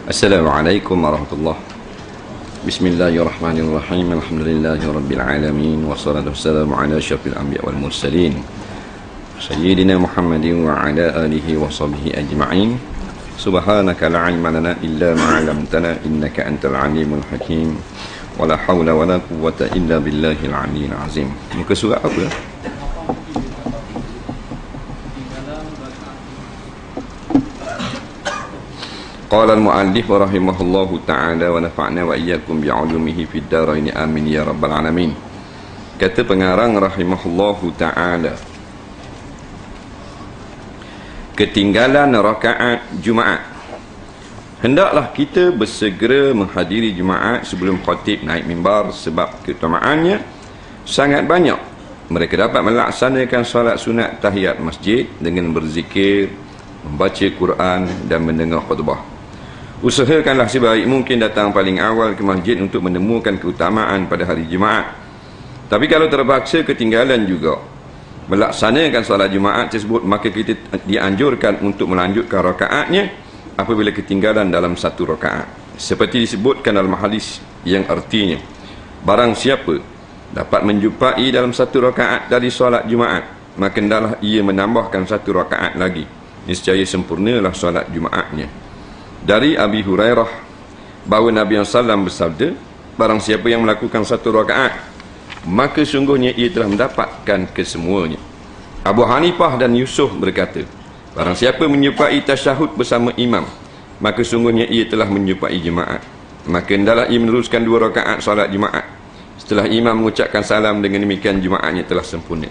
Assalamualaikum warahmatullahi wabarakatuh. Bismillahirrahmanirrahim. Alhamdulillahirabbil alamin wassalatu wassalamu ala asyrafil anbiya wal mursalin sayyidina Muhammadin wa ala alihi wa sahbihi ajma'in. Subhanaka la ilma lana illa ma 'allamtana innaka antal alimul hakim. Wala haula wala quwwata illa billahil aliyyil azim. Muka surat apa? Qala al-mu'allif rahimahullahu ta'ala wa nafa'na wa iyyakum bi'ulumihi fid dharain amin ya rabbal alamin. Kata pengarang rahimahullahu ta'ala, ketinggalan rakaat Jumaat. Hendaklah kita bersegera menghadiri Jumaat sebelum khatib naik mimbar, sebab keutamaannya sangat banyak. Mereka dapat melaksanakan solat sunat tahiyat masjid dengan berzikir, membaca Quran dan mendengar khutbah. Usahakanlah sebaik mungkin datang paling awal ke masjid untuk menemukan keutamaan pada hari Jumaat. Tapi kalau terpaksa ketinggalan juga melaksanakan solat Jumaat tersebut, maka kita dianjurkan untuk melanjutkan rakaatnya apabila ketinggalan dalam satu rakaat. Seperti disebutkan dalam hadis yang artinya, barang siapa dapat menjumpai dalam satu rakaat dari solat Jumaat, maka hendaklah ia menambahkan satu rakaat lagi, niscaya sempurnalah solat Jumaatnya. Dari Abi Hurairah bahawa Nabi SAW bersabda, barang siapa yang melakukan satu rakaat, maka sungguhnya ia telah mendapatkan kesemuanya. Abu Hanifah dan Yusuf berkata, barang siapa menjumpai tasyahud bersama imam, maka sungguhnya ia telah menjumpai jemaat. Maka hendaklah ia meneruskan dua rakaat solat Jumaat. Setelah imam mengucapkan salam, dengan demikian Jumaatnya telah sempurna.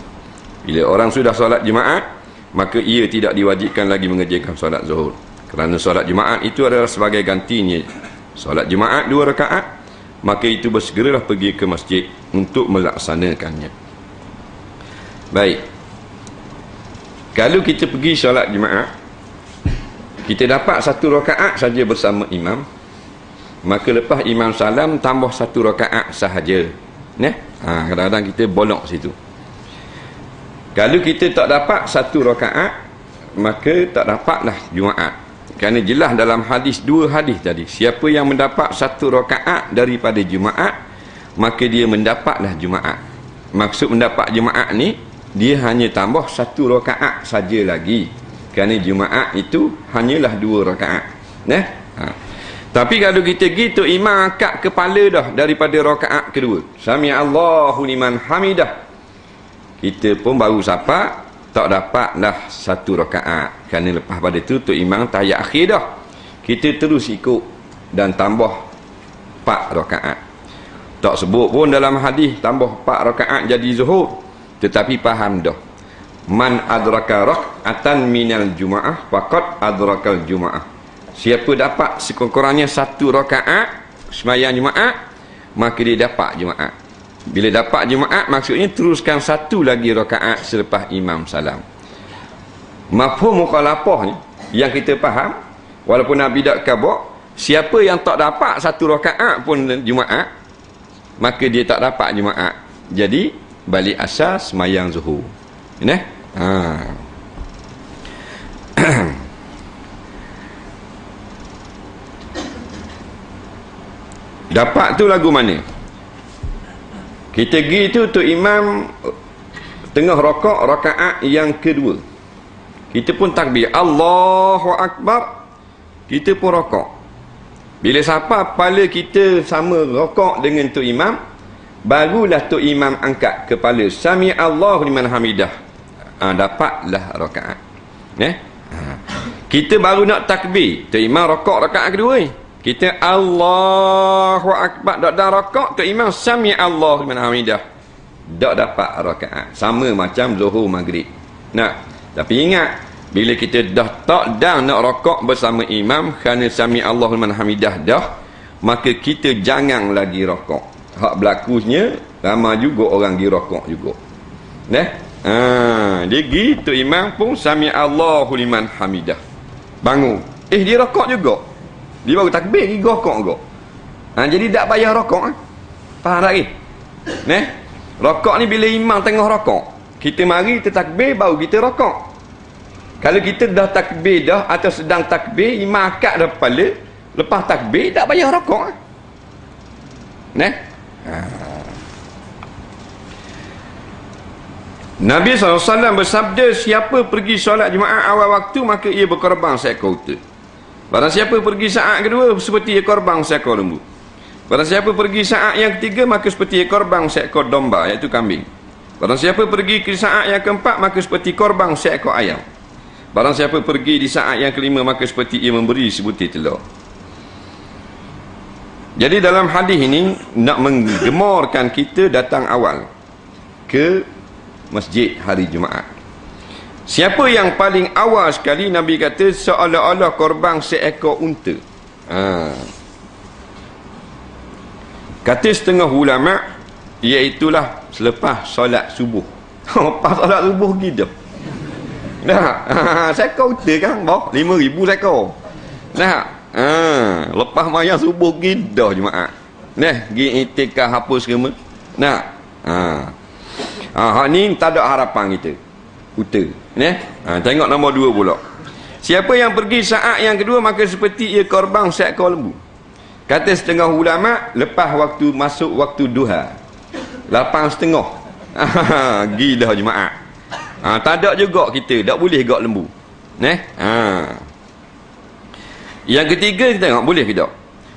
Bila orang sudah solat Jumaat, maka ia tidak diwajibkan lagi mengerjakan solat zuhur, kerana solat Jumaat itu adalah sebagai gantinya solat Jumaat dua rakaat. Maka itu bersegeralah pergi ke masjid untuk melaksanakannya. Baik, kalau kita pergi solat Jumaat, kita dapat satu rakaat saja bersama imam, maka lepas imam salam tambah satu rakaat sahaja. Kadang-kadang kita bolong situ. Kalau kita tak dapat satu rakaat, maka tak dapatlah Jumaat. Kerana jelas dalam hadis, dua hadis tadi, siapa yang mendapat satu rakaat daripada Jumaat, maka dia mendapatlah Jumaat. Maksud mendapat Jumaat ni, dia hanya tambah satu rakaat saja lagi, kerana Jumaat itu hanyalah dua rakaat. Tapi kalau kita gitu, imam angkat kepala dah daripada rakaat kedua, Sami Allahu liman hamidah, kita pun baru sapa, tak dapatlah satu rakaat. Kerana lepas pada itu Tok Imam tahiyat akhir dah, kita terus ikut dan tambah 4 rakaat. Tak sebut pun dalam hadis tambah 4 rakaat jadi zuhur, tetapi faham dah, man adraka rak'atan minal jumaah faqad adrakal jumaah. Siapa dapat sekurang-kurangnya satu rakaat sembahyang Jumaat, maka dia dapat Jumaat. Bila dapat Jumaat, maksudnya teruskan satu lagi rakaat selepas imam salam. Mafhum mukhalafah ni yang kita faham, walaupun Nabi tak kabur, siapa yang tak dapat satu rakaat pun Jumaat, maka dia tak dapat Jumaat. Jadi balik asas sembahyang zuhur. Dapat tu lagu mana? Kita pergi tu Tok Imam tengah rakaat, rakaat yang kedua, kita pun takbir Allahu Akbar, kita pun rakaat. Bila siapa kepala kita sama rakaat dengan Tok Imam, barulah Tok Imam angkat kepala Sami Allahu liman hamidah, dapatlah rakaat. Kita baru nak takbir, Tok Imam rakaat rakaat kedua ni, kita Allahu Akbar, tak ada rakaat, Tok Imam Sami Allahu liman hamidah, tak dapat rakaat. Sama macam zuhur maghrib. Tapi ingat, bila kita dah nak rakaat bersama imam kerana Sami Allahu liman hamidah dah, maka kita jangan lagi rakaat. Hak berlakunya ramai juga orang pergi rakaat juga. Dia gitu, imam pun Sami Allahu liman hamidah, bangun, dia rakaat juga, dia baru takbir pergi rakaat juga. Jadi tak payah rakaat. Faham tak lagi? Rakaat ni bila imam tengah rakaat, kita mari kita takbir baru kita rakaat. Kalau kita dah takbir dah atau sedang takbir, imam akad dah kepala, Lepas takbir tak payah rakaat. Nabi SAW bersabda, siapa pergi solat Jumaat awal waktu maka ia berkorban seekor unta. Barang siapa pergi saat kedua seperti ia korban seekor lembu. Barang siapa pergi saat yang ketiga maka seperti ia korban seekor domba, iaitu kambing. Barang siapa pergi ke saat yang keempat maka seperti korban seekor ayam. Barang siapa pergi di saat yang kelima maka seperti ia memberi sebutir telur. Jadi dalam hadis ini nak menggemorkan kita datang awal ke masjid hari Jumaat. Siapa yang paling awal sekali, Nabi kata seolah-olah korban seekor unta. Kata setengah ulama, iaitulah selepas solat subuh. Lepas solat subuh gitu. Nah, seekor unta kan, bawah 5,000 seekor. Nah, lepas mayang subuh gitu Jumaat. Nah, pergi itikaf apa semua. Nah, hak ni tak ada harapan kita. Unta. Tengok nombor 2 pula. Siapa yang pergi saat yang kedua maka seperti ia korban seekor lembu. Kata setengah ulama, lepas waktu masuk waktu duha 8:30. Gila Jumaat. Tak ada juga kita, tak boleh gak lembu. Yang ketiga kita tengok boleh ke tak.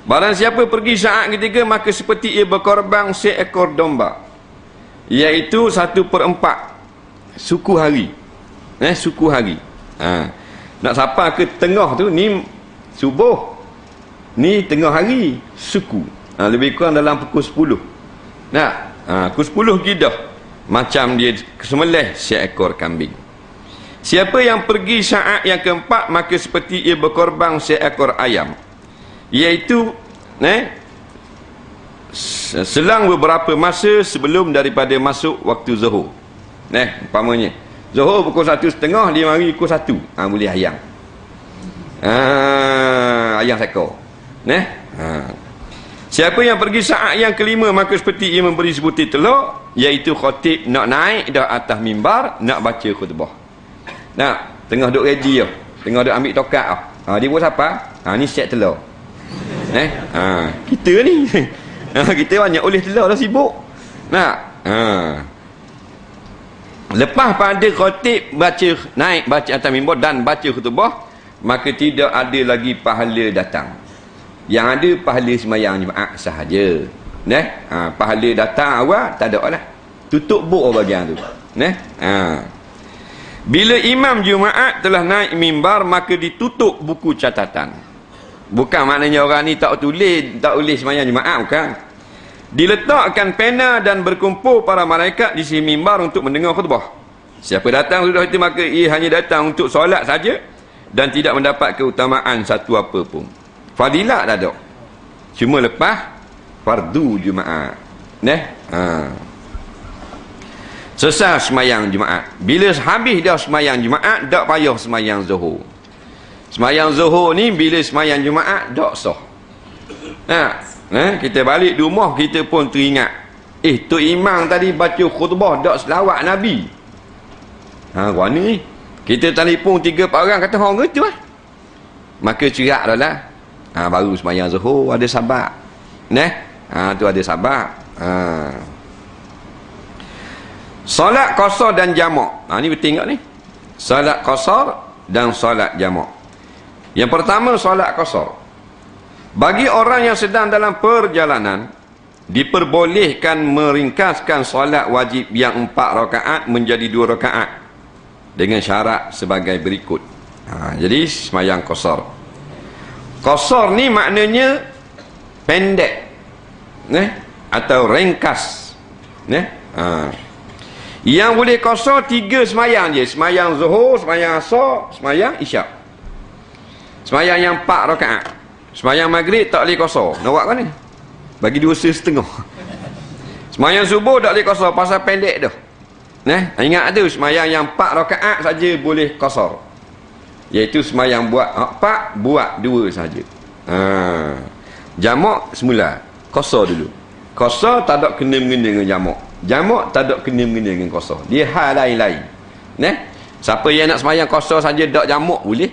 Barang siapa pergi saat ketiga maka seperti ia berkorban seekor domba, iaitu 1/4 suku hari. Suku hari. Nak sampai ke tengah tu, ni subuh, ni tengah hari, suku. Lebih kurang dalam pukul 10. Pukul 10 gidah macam dia sembelih seekor kambing. Siapa yang pergi saat yang keempat maka seperti ia berkorban seekor ayam, iaitu selang beberapa masa sebelum daripada masuk waktu zuhur. Umpamanya zuhur pukul 1:30, dia mari pukul 1, boleh ayam. Ayam seekor. Siapa yang pergi saat yang kelima maka seperti ia memberi sebutir telur, iaitu khatib nak naik dah atas mimbar nak baca khutbah. Tengah duk ready dah, tengah duk ambil tokat dah. Dia buat apa? Ni siap telur. Kita ni kita banyak oleh telur dah, sibuk. Lepas pada khatib naik baca atas mimbar dan baca khutbah, maka tidak ada lagi pahala datang. Yang ada pahala sembahyang Jumaat sahaja. Pahala datang awal tak ada lah. Tutup buku bahagian tu. Bila imam Jumaat telah naik mimbar maka ditutup buku catatan. Bukan maknanya orang ni tak tulis, tak boleh sembahyang Jumaat, bukan. Diletakkan pena dan berkumpul para malaikat di sisi mimbar untuk mendengar khutbah. Siapa datang sudah itu maka ia hanya datang untuk solat saja dan tidak mendapat keutamaan satu apa pun. Fadilat dah ada. Cuma lepas fardu Jumaat. Selesai semayang Jumaat. Bila habis dah semayang Jumaat, tak payah semayang zuhur. Semayang zuhur ni bila semayang Jumaat tak sah. Kita balik di rumah kita pun teringat, Tok Imam tadi baca khutbah tak selawat Nabi. Mana ni? Kita telefon 3-4 orang kata hang gitu lah. Maka cerak dah lah. Baru semayang zuhur ada sabak. Tu ada sabak. Solat qasar dan jamak. Ni penting tak ni? Solat qasar dan solat jamak. Yang pertama solat qasar. Bagi orang yang sedang dalam perjalanan, diperbolehkan meringkaskan solat wajib yang 4 rakaat menjadi 2 rakaat dengan syarat sebagai berikut. Jadi semayang qasar. Qasar ni maknanya pendek, atau ringkas. Yang boleh qasar 3 semayang je. Semayang zuhur, semayang asar, semayang isyak. Semayang yang 4 rakaat. Semayang maghrib tak boleh qasar. Nak buat kan ni? Bagi 2,5. Semayang subuh tak boleh qasar pasal pendek dah. Ingat tu, semayang yang 4 rakaat saja boleh qasar. Iaitu semayang buat 4, buat 2 saja. Jamak semula qasar dulu. Qasar tak ada kena-mengena dengan jamak. Jamak tak ada kena-mengena dengan qasar. Dia hal lain-lain. Siapa yang nak semayang qasar saja tak jamak boleh.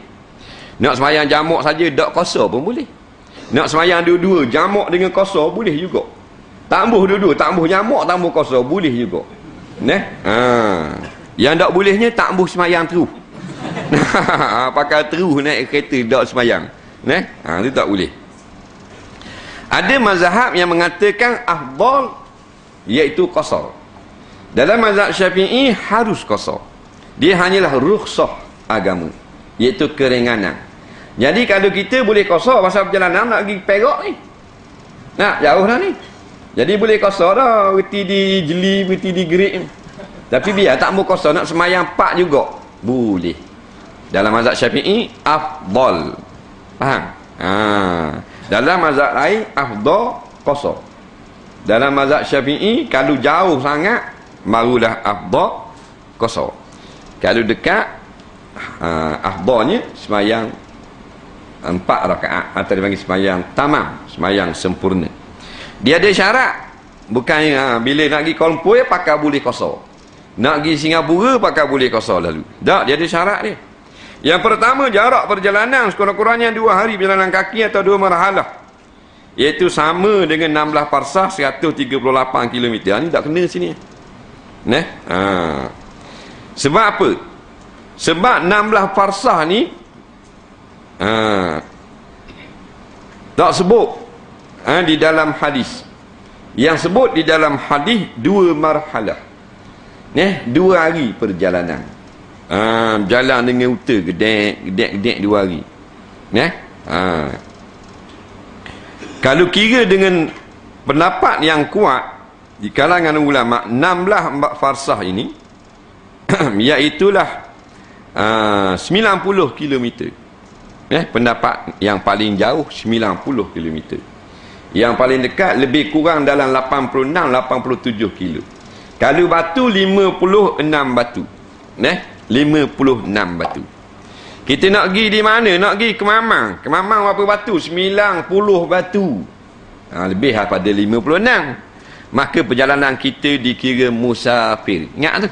Nak semayang jamak saja tak qasar pun boleh. Nak semayang dua-dua, jamak dengan qasar boleh juga. Tambah dua-dua, tambah jamak, tambah qasar boleh juga. Yang tak bolehnya tambah semayang terus. Pakai terus naik kereta tak semayang. Itu tak boleh. Ada mazhab yang mengatakan afdal iaitu qasar. Dalam mazhab Syafi'i harus qasar. Dia hanyalah rukhsah agama, iaitu keringanan. Jadi kalau kita boleh qasar pasal perjalanan nak pergi Perak ni, nak jauh dah ni, jadi boleh qasar dah, reti di Jeli, reti di Gerik ni. Tapi biar tak mau qasar, nak semayang 4 juga boleh. Dalam mazhab Syafi'i afdal. Faham? Dalam mazhab lain afdal qasar. Dalam mazhab Syafi'i kalau jauh sangat barulah afdal qasar. Kalau dekat afdalnya semayang 4 rakaat atau dipanggil semayang tamam, semayang sempurna. Dia ada syarat. Bukannya bila nak pergi Kuala Lumpur pakai boleh qasar, nak pergi Singapura pakai boleh qasar lalu. Tak, dia ada syarat dia. Yang pertama, jarak perjalanan sekurang-kurangnya 2 hari perjalanan kaki atau 2 marhalah, iaitu sama dengan 16 parsah 138 km. Ni tak kena sini. Sebab apa? Sebab 16 parsah ni tak sebut di dalam hadis. Yang sebut di dalam hadis 2 marhalah. 2 hari perjalanan. Jalan dengan uta gedek 2 hari. Kalau kira dengan pendapat yang kuat di kalangan ulama, 16 farsah ini iaitulah 90 km. Pendapat yang paling jauh 90 km. Yang paling dekat lebih kurang dalam 86-87 kilo. Kalau batu 56 batu. 56 batu. Kita nak pergi di mana? Nak pergi ke Mamang. Ke Mamang berapa batu? 90 batu. Lebih daripada 56. Maka perjalanan kita dikira musafir. Ingat tu.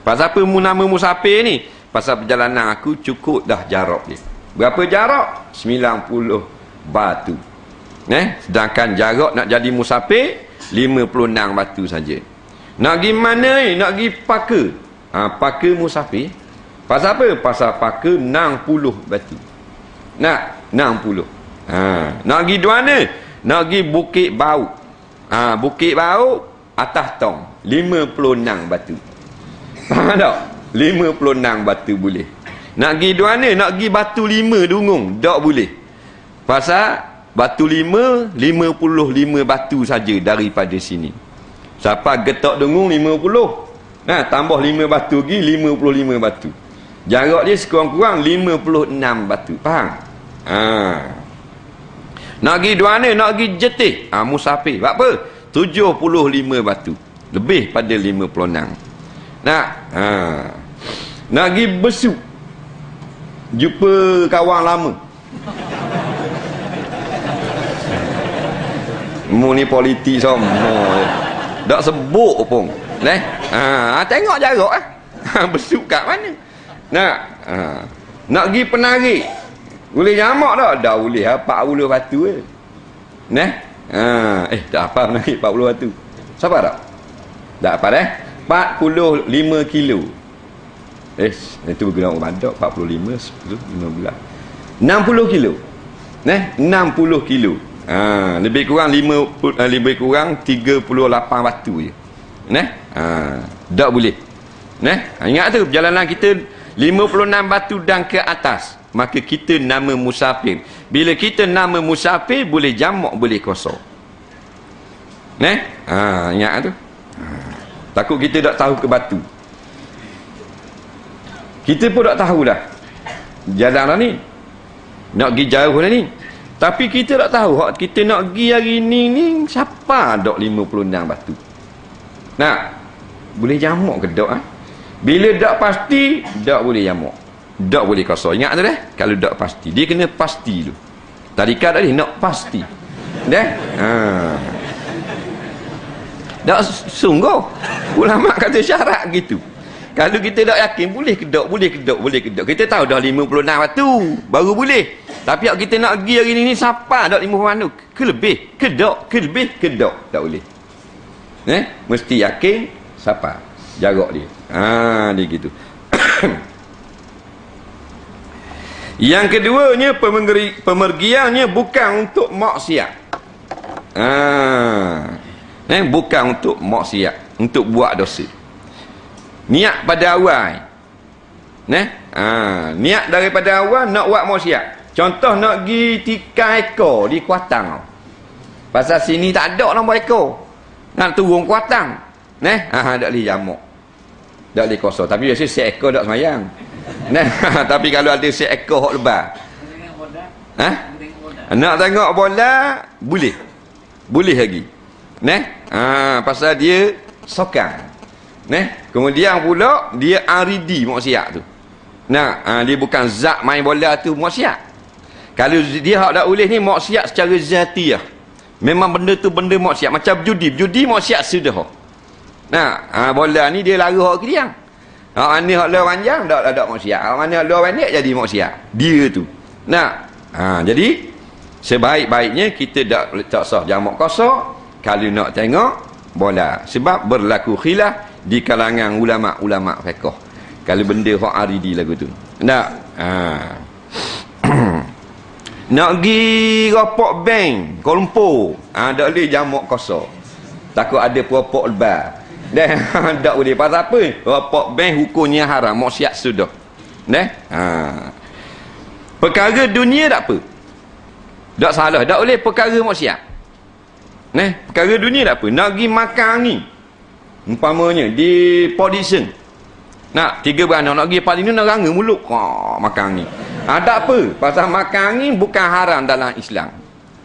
Pasal apa nama musafir ni? Pasal perjalanan aku cukup dah jarak dia. Berapa jarak? 90 batu. Sedangkan jarak nak jadi musafir 56 batu saja. Nak pergi mana ni? Nak pergi Paka. Paka musafir. Pasal apa? Pasal Paka 60 batu. 60. Nak pergi di mana? Nak pergi Bukit Bau. Bukit Bau atas tong 56 batu. Faham tak? 56 batu boleh. Nak pergi di mana? Nak pergi Batu 5 Dungung. Tak boleh. Pasal Batu 5 55 batu saja daripada sini. Siapa Getok Dungung 50. Tambah 5 batu lagi 55 batu. Jarak dia sekurang-kurang 56 batu. Faham? Nak pergi di mana? Nak pergi Jetih. Musafir. Buat apa? 75 batu. Lebih pada 56. Nak pergi Besuk. Jumpa kawan lama. Mu ni politik semua. Tak sebut pun. Tengok jarak Besuk kat mana. Nak pergi Penarik. Boleh jamak tak? Dah boleh 40 batu je. Tak apa Penarik 40 batu. Siapa tak? Tak apa 45 kilo. Itu berguna orang badak. 45 10 15 60 kilo. 60 kilo. Lebih kurang 38 batu je. Tak boleh. Ingat tu perjalanan kita 56 batu dan ke atas, maka kita nama musafir. Bila kita nama musafir, boleh jamak, boleh kosong. Ingat tu. Takut kita tak tahu ke batu. Kita pun tak tahu dah jalan dah ni, nak pergi jauh dah ni. Tapi kita tak tahu kita nak pergi hari ni siapa dok 56 batu. Boleh jamak ke dok? Bila tak pasti, tak boleh jamak, tak boleh kosong. Ingat tu dah. Kalau tak pasti, dia kena pasti tu. Tarikat tadi nak pasti. Tak sungguh. Ulama kata syarat gitu. Kalau kita tak yakin, boleh ke dok, boleh ke dok, boleh ke dok. Kita tahu dah 56 batu, baru boleh. Tapi kalau kita nak pergi hari ni siapa dak 50 tu? Ke lebih, ke dak, ke lebih, ke dak. Tak boleh. Mesti yakin siapa jarak dia. Dia gitu. Yang keduanya, pemergiannya bukan untuk maksiat. Bukan untuk maksiat, untuk buat dosa. Niat pada awal. Niat daripada awal nak buat maksiat. Contoh nak pergi tikai ekor di Kuatang. Pasal sini tak ada nombor ekor. Nak turun Kuatang. Tak boleh jamak. Tak boleh kosong. Tapi biasa seekor tak semayang. Tapi kalau ada seekor hok lebar. Nak tengok bola boleh. Boleh lagi. Pasal dia sokang. Kemudian pula dia aridi maksiat tu. Dia bukan zat main bola tu maksiat. Kalau dia hak tak boleh ni maksiat secara zatiah. Memang benda tu benda maksiat. Macam judi maksiat sudah. Bola ni dia lara hak kediang. Hak mana hak luar panjang tak ada maksiat. Hak mana hak luar pendek jadi maksiat. Dia tu. Jadi sebaik-baiknya kita tak sah jamak qasar kalau nak tengok bola. Sebab berlaku khilaf di kalangan ulama-ulama fiqh. Kalau benda hak aridi lagu tu. Nak pergi rapok bank Kuala Lumpur, tak boleh jamak qasar. Takut ada peropok lebar. Tak boleh. Pasal apa? Rapok bank hukumnya haram, maksiat sudah. Perkara dunia tak apa. Tak salah, tak boleh perkara maksiat. Perkara dunia tak apa. Nak pergi makan ni. Umpamanya di Podison. 3 beranak nak pergi paling ni nak ranga mulut. Makan ni. Tak apa. Pasal makan ni bukan haram dalam Islam.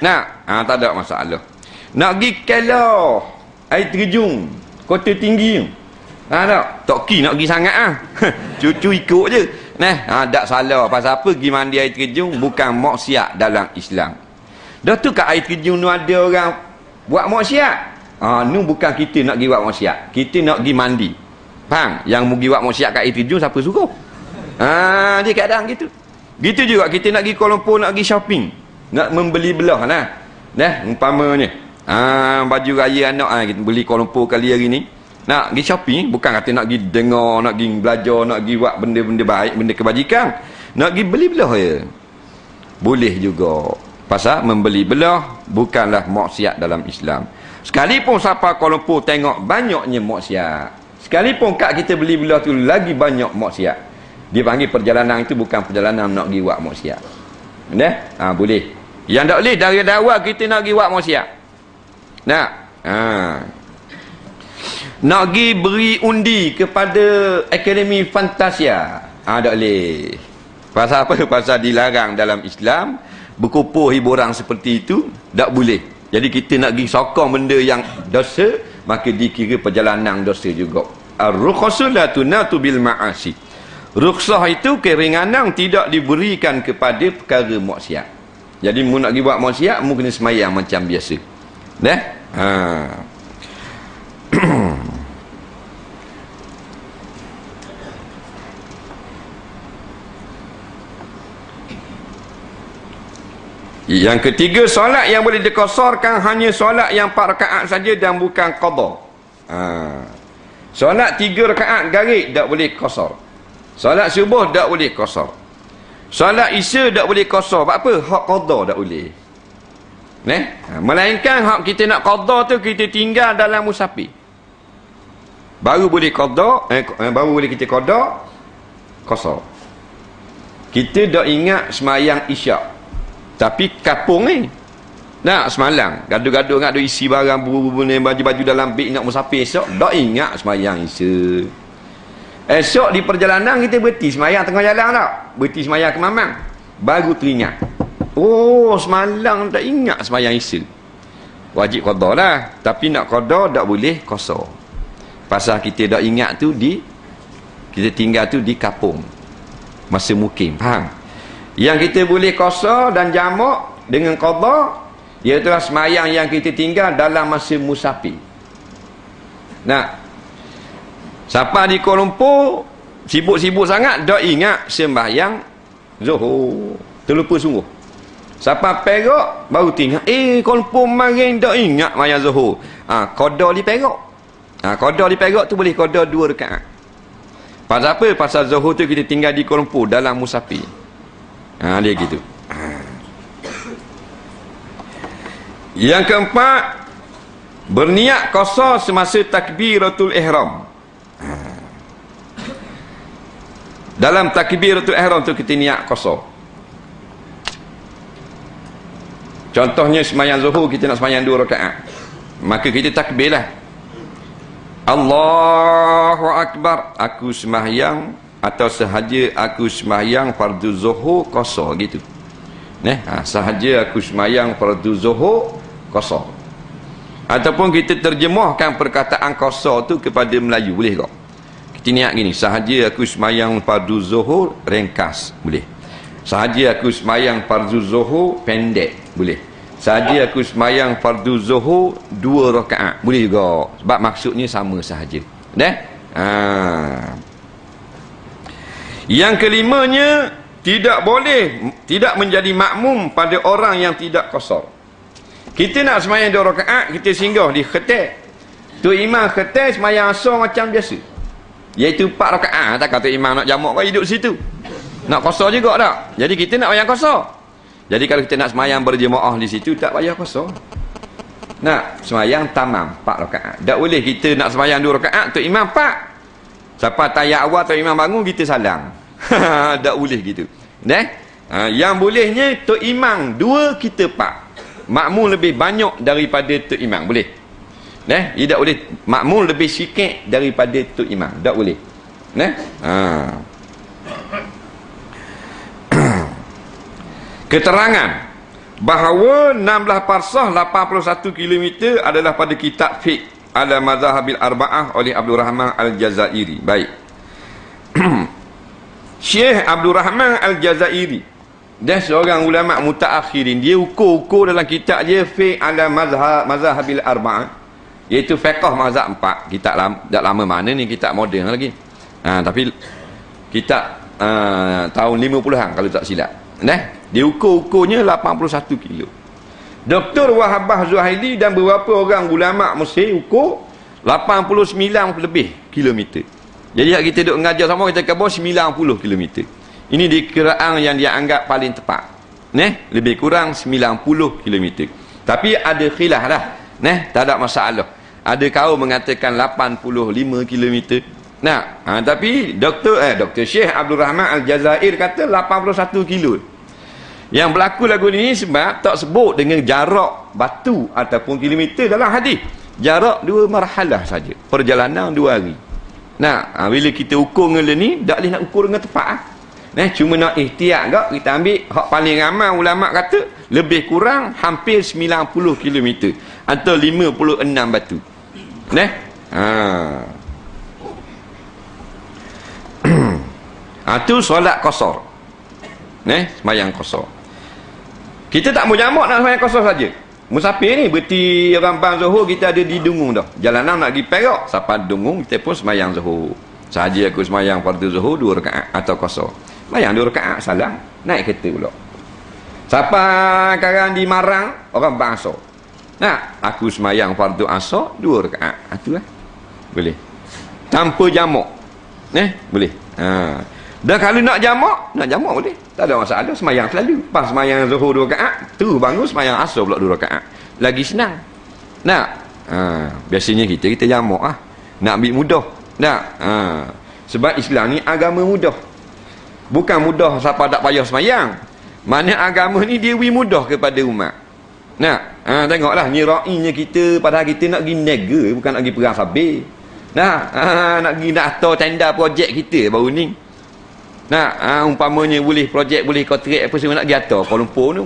Tak ada masalah. Nak pergi Kelah, air terjun, Kota Tinggi. Tak ki nak pergi sangat Cucu ikut je. Tak salah. Pasal apa? Pergi mandi air terjun bukan maksiat dalam Islam. Dah tu kat air terjun tu ada orang buat maksiat. Ni bukan kita nak pergi buat maksiat. Kita nak pergi mandi. Faham? Yang pergi buat maksiat kat air terjun siapa suruh? Dia keadaan gitu. Gitu juga kita nak pergi Kuala Lumpur, nak pergi shopping. Nak membeli belah umpamanya. Baju raya anak kita beli Kuala Lumpur kali hari ni. Nak pergi shopping, bukan kata nak pergi dengar, nak pergi belajar, nak pergi buat benda-benda baik, benda kebajikan. Nak pergi beli belah je. Boleh juga. Pasal membeli belah bukanlah maksiat dalam Islam. Sekalipun siapa Kuala Lumpur tengok banyaknya maksiat. Sekalipun kat kita beli belah tu lagi banyak maksiat. Dia panggil perjalanan itu bukan perjalanan nak pergi buat maksiat. Boleh. Yang tak boleh dari awal kita nak pergi buat maksiat. Nak pergi beri undi kepada Akademi Fantasia. Tak boleh. Pasal apa? Pasal dilarang dalam Islam. Berkumpul hiburan seperti itu tak boleh. Jadi kita nak pergi sokong benda yang dosa, maka dikira perjalanan dosa juga. Ar-rukhsah la tunatu bil ma'asi. Rukhsah itu keringanan tidak diberikan kepada perkara maksiat. Jadi mu nak pergi buat maksiat, mu kena semayang macam biasa. Yang ketiga, solat yang boleh dikosarkan hanya solat yang 4 rakaat saja dan bukan qada. Solat 3 rakaat garis tak boleh kosar. Solat subuh tak boleh kosar. Solat isya tak boleh kosar. Sebab apa? Hak qada tak boleh. Melainkan hak kita nak qada tu kita tinggal dalam musafir. Baru boleh qada, baru boleh kita qada kosar. Kita dak ingat semayang isyak. Tapi kapung ni semalam gaduh-gaduh nak isi barang baju-baju dalam beg nak musafir esok tak ingat semayang isya. Esok di perjalanan kita berhenti semayang tengah jalan tak, berhenti semayang ke Mamang, baru teringat semalam tak ingat semayang isya. Wajib qada lah. Tapi nak qada tak boleh qasar. Pasal kita tak ingat tu kita tinggal tu di kapung masa mukim. Faham? Yang kita boleh qasar dan jamak dengan qada iaitu semayang yang kita tinggal dalam masa musafir. Siapa di Kuala Lumpur sibuk-sibuk sangat tak ingat sembahyang Zuhur, terlupa sungguh. Siapa Perak baru tinggal. Kuala Lumpur maring tak ingat mayang Zuhur. Qada di Perak. Qada di Perak tu boleh qada 2 rakaat. Pasal apa? Pasal Zuhur tu kita tinggal di Kuala Lumpur dalam musafir. Dia gitu. Yang keempat, berniat qasar semasa takbiratul ihram. Dalam takbiratul ihram tu kita niat qasar. Contohnya sembahyang Zuhur kita nak sembahyang 2 rakaat. Maka kita takbirlah. Allahu Akbar, aku sembahyang, atau sahaja aku sembahyang fardu Zuhur qasar gitu. Sahaja aku sembahyang fardu Zuhur qasar. Ataupun kita terjemahkan perkataan qasar tu kepada Melayu, boleh tak? Kita niat gini, sahaja aku sembahyang fardu Zuhur ringkas, boleh. Sahaja aku sembahyang fardu Zuhur pendek, boleh. Sahaja aku sembahyang fardu Zuhur 2 rakaat, boleh juga. Sebab maksudnya sama sahaja. Yang kelimanya, tidak menjadi makmum pada orang yang tidak qasar. Kita nak sembahyang 2 rakaat, kita singgah di khatam. Tu imam khatam sembahyang asar macam biasa, iaitu 4 rakaat. Tak kata imam nak jamak kau hidup situ. Nak qasar juga tak? Jadi kita nak sembahyang qasar. Jadi kalau kita nak sembahyang berjemaah di situ, tak payah qasar. Nak sembahyang tamam 4 rakaat. Tak boleh kita nak sembahyang 2 rakaat, tu imam 4. Siapa tayat awal tu imam bangun, kita salam. Tak boleh gitu. Yang bolehnya tu imam 2, kita 4. Makmum lebih banyak daripada tu imam, boleh. Dia tak boleh makmum lebih sikit daripada tu imam, tak boleh. Keterangan bahawa 16 parsah 81 km adalah pada kitab fiqh ala mazhabil arba'ah oleh Abdul Rahman Al-Jazairi. Baik. Syekh Abdul Rahman Al-Jazairi, dia seorang ulama mutaakhirin. Dia ukur dalam kitab dia fiqh ala mazhabil arba'ah, iaitu fiqh mazhab 4. Kitab dah lama mana ni, kitab moden lagi. Tapi kitab tahun 50-an kalau tak silap. Dia ukurnya 81 kilo. Dr. Wahabah Zuhaili dan beberapa orang ulama Mesir ukur 89 lebih kilometer. Jadi kita duk mengajar sama, kita kata 90 kilometer. Ini dikiraan yang dia anggap paling tepat. Lebih kurang 90 kilometer. Tapi ada khilaf dah. Tak ada masalah. Ada kaum mengatakan 85 kilometer. Tapi Dr. Syekh Abdul Rahman Al-Jazair kata 81 kilo. Yang berlaku lagu ni sebab tak sebut dengan jarak batu ataupun kilometer dalam hadis. Jarak 2 marhalah saja. Perjalanan 2 hari. Bila kita ukur dengan ni, tak boleh nak ukur dengan tepat. Cuma nak ihtiyat tak, kita ambil hak paling ramai ulama kata lebih kurang hampir 90 km atau 56 batu. Itu solat qasar. Sembahyang qasar. Kita tak mau jamak nak sembahyang qasar saja. Musafir ni berarti orang bang Zuhur, kita ada di Dungung dah. Jalanan nak pergi Perak, siapa Dungung kita pun sembahyang Zuhur. Sahaja aku sembahyang fardu Zuhur 2 rakaat atau qasar. Sembahyang 2 rakaat salam, naik kereta pula. Siapa sekarang di Marang, orang bang Asar. Aku sembahyang fardu Asar 2 rakaat. Itulah. Boleh. Tanpa jamak. Boleh. Dan kalau nak jamak boleh. Tak ada masalah, sembahyang selalu. Pas sembahyang Zuhur 2 rakaat, terus bangun sembahyang Asar pula 2 rakaat. Lagi senang. Biasanya kita jamak nak ambil mudah. Sebab Islam ni agama mudah. Bukan mudah siapa tak payah sembahyang. Mana agama ni dia beri mudah kepada umat. Tengoklah nyirainya kita, padahal kita nak pergi niaga, bukan nak pergi perang sabir. Nak pergi nak atur tenda projek kita baru ni. Umpamanya boleh projek, boleh kontrak apa semua nak pergi atur Kuala Lumpur tu.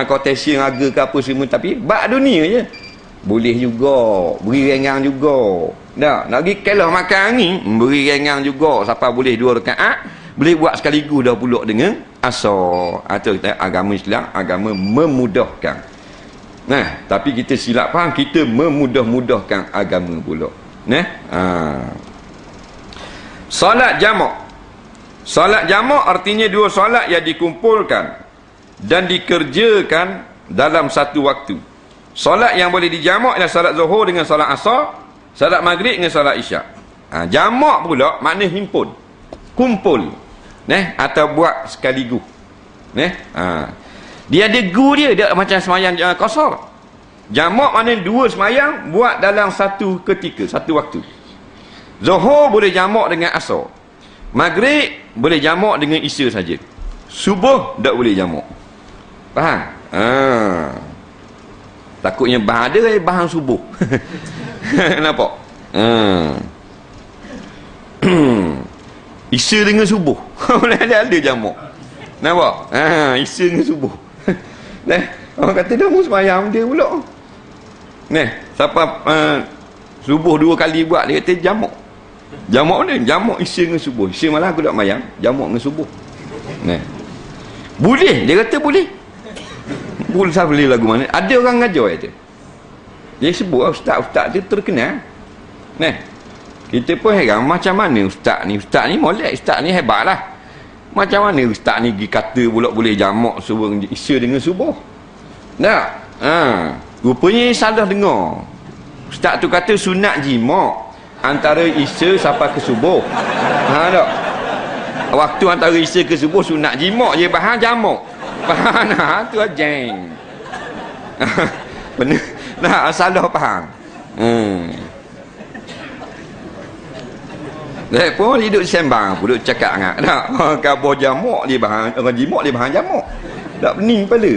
Kotation harga ke apa semua, tapi bak dunia je. Boleh juga, beri rengang juga. Nak pergi kelah makan angin, beri rengang juga. Siapa boleh 2 rakaat, boleh buat sekaligus dah pula dengan asar. Atau kita agama Islam, agama memudahkan. Tapi kita silap faham, kita memudah-mudahkan agama pula. Solat jamak. Solat jamak artinya 2 solat yang dikumpulkan dan dikerjakan dalam satu waktu. Solat yang boleh dijamak ialah solat Zuhur dengan solat Asar, solat Maghrib dengan solat Isyak. Jamak pula makna himpun, kumpul, atau buat sekaligus. Dia ada dia macam semayang qasar. Jamak makna dua semayang buat dalam satu ketika, satu waktu. Zuhur boleh jamak dengan Asar, Maghrib boleh jamak dengan Isya saja. Subuh tak boleh jamak. Faham? Takutnya bahan ada bahan subuh. Nampak? Isya dengan subuh. Boleh ada jamak. Nampak? Isya dengan subuh. Orang kata dah mu semayang dia pula. Siapa subuh 2 kali buat, dia kata jamak. Jamak ni, jamak Isya dengan subuh. Isya malam aku tak mayang, jamak dengan subuh. Boleh, dia kata boleh. Saya beli lagu mana? Ada orang ngajar itu. Dia sebut ustaz-ustaz dia terkenal. Kita pun heran macam mana ustaz ni molek, ustaz ni hebatlah. Macam mana ustaz ni pergi kata pula boleh jamak subuh Isya dengan subuh. Tak? Rupanya salah dengar. Ustaz tu kata sunat jimak antara Isya sampai ke subuh. Tak? Waktu antara Isya ke subuh sunat jimak je, bahan jamak. Bahan tu jeng. Benar. Nah, salah faham. Dia pun hidup sembang, duduk cakap ngak. Tak, khabar jamak dia bahan, orang jimak dia bahan jamak. Tak pening kepala.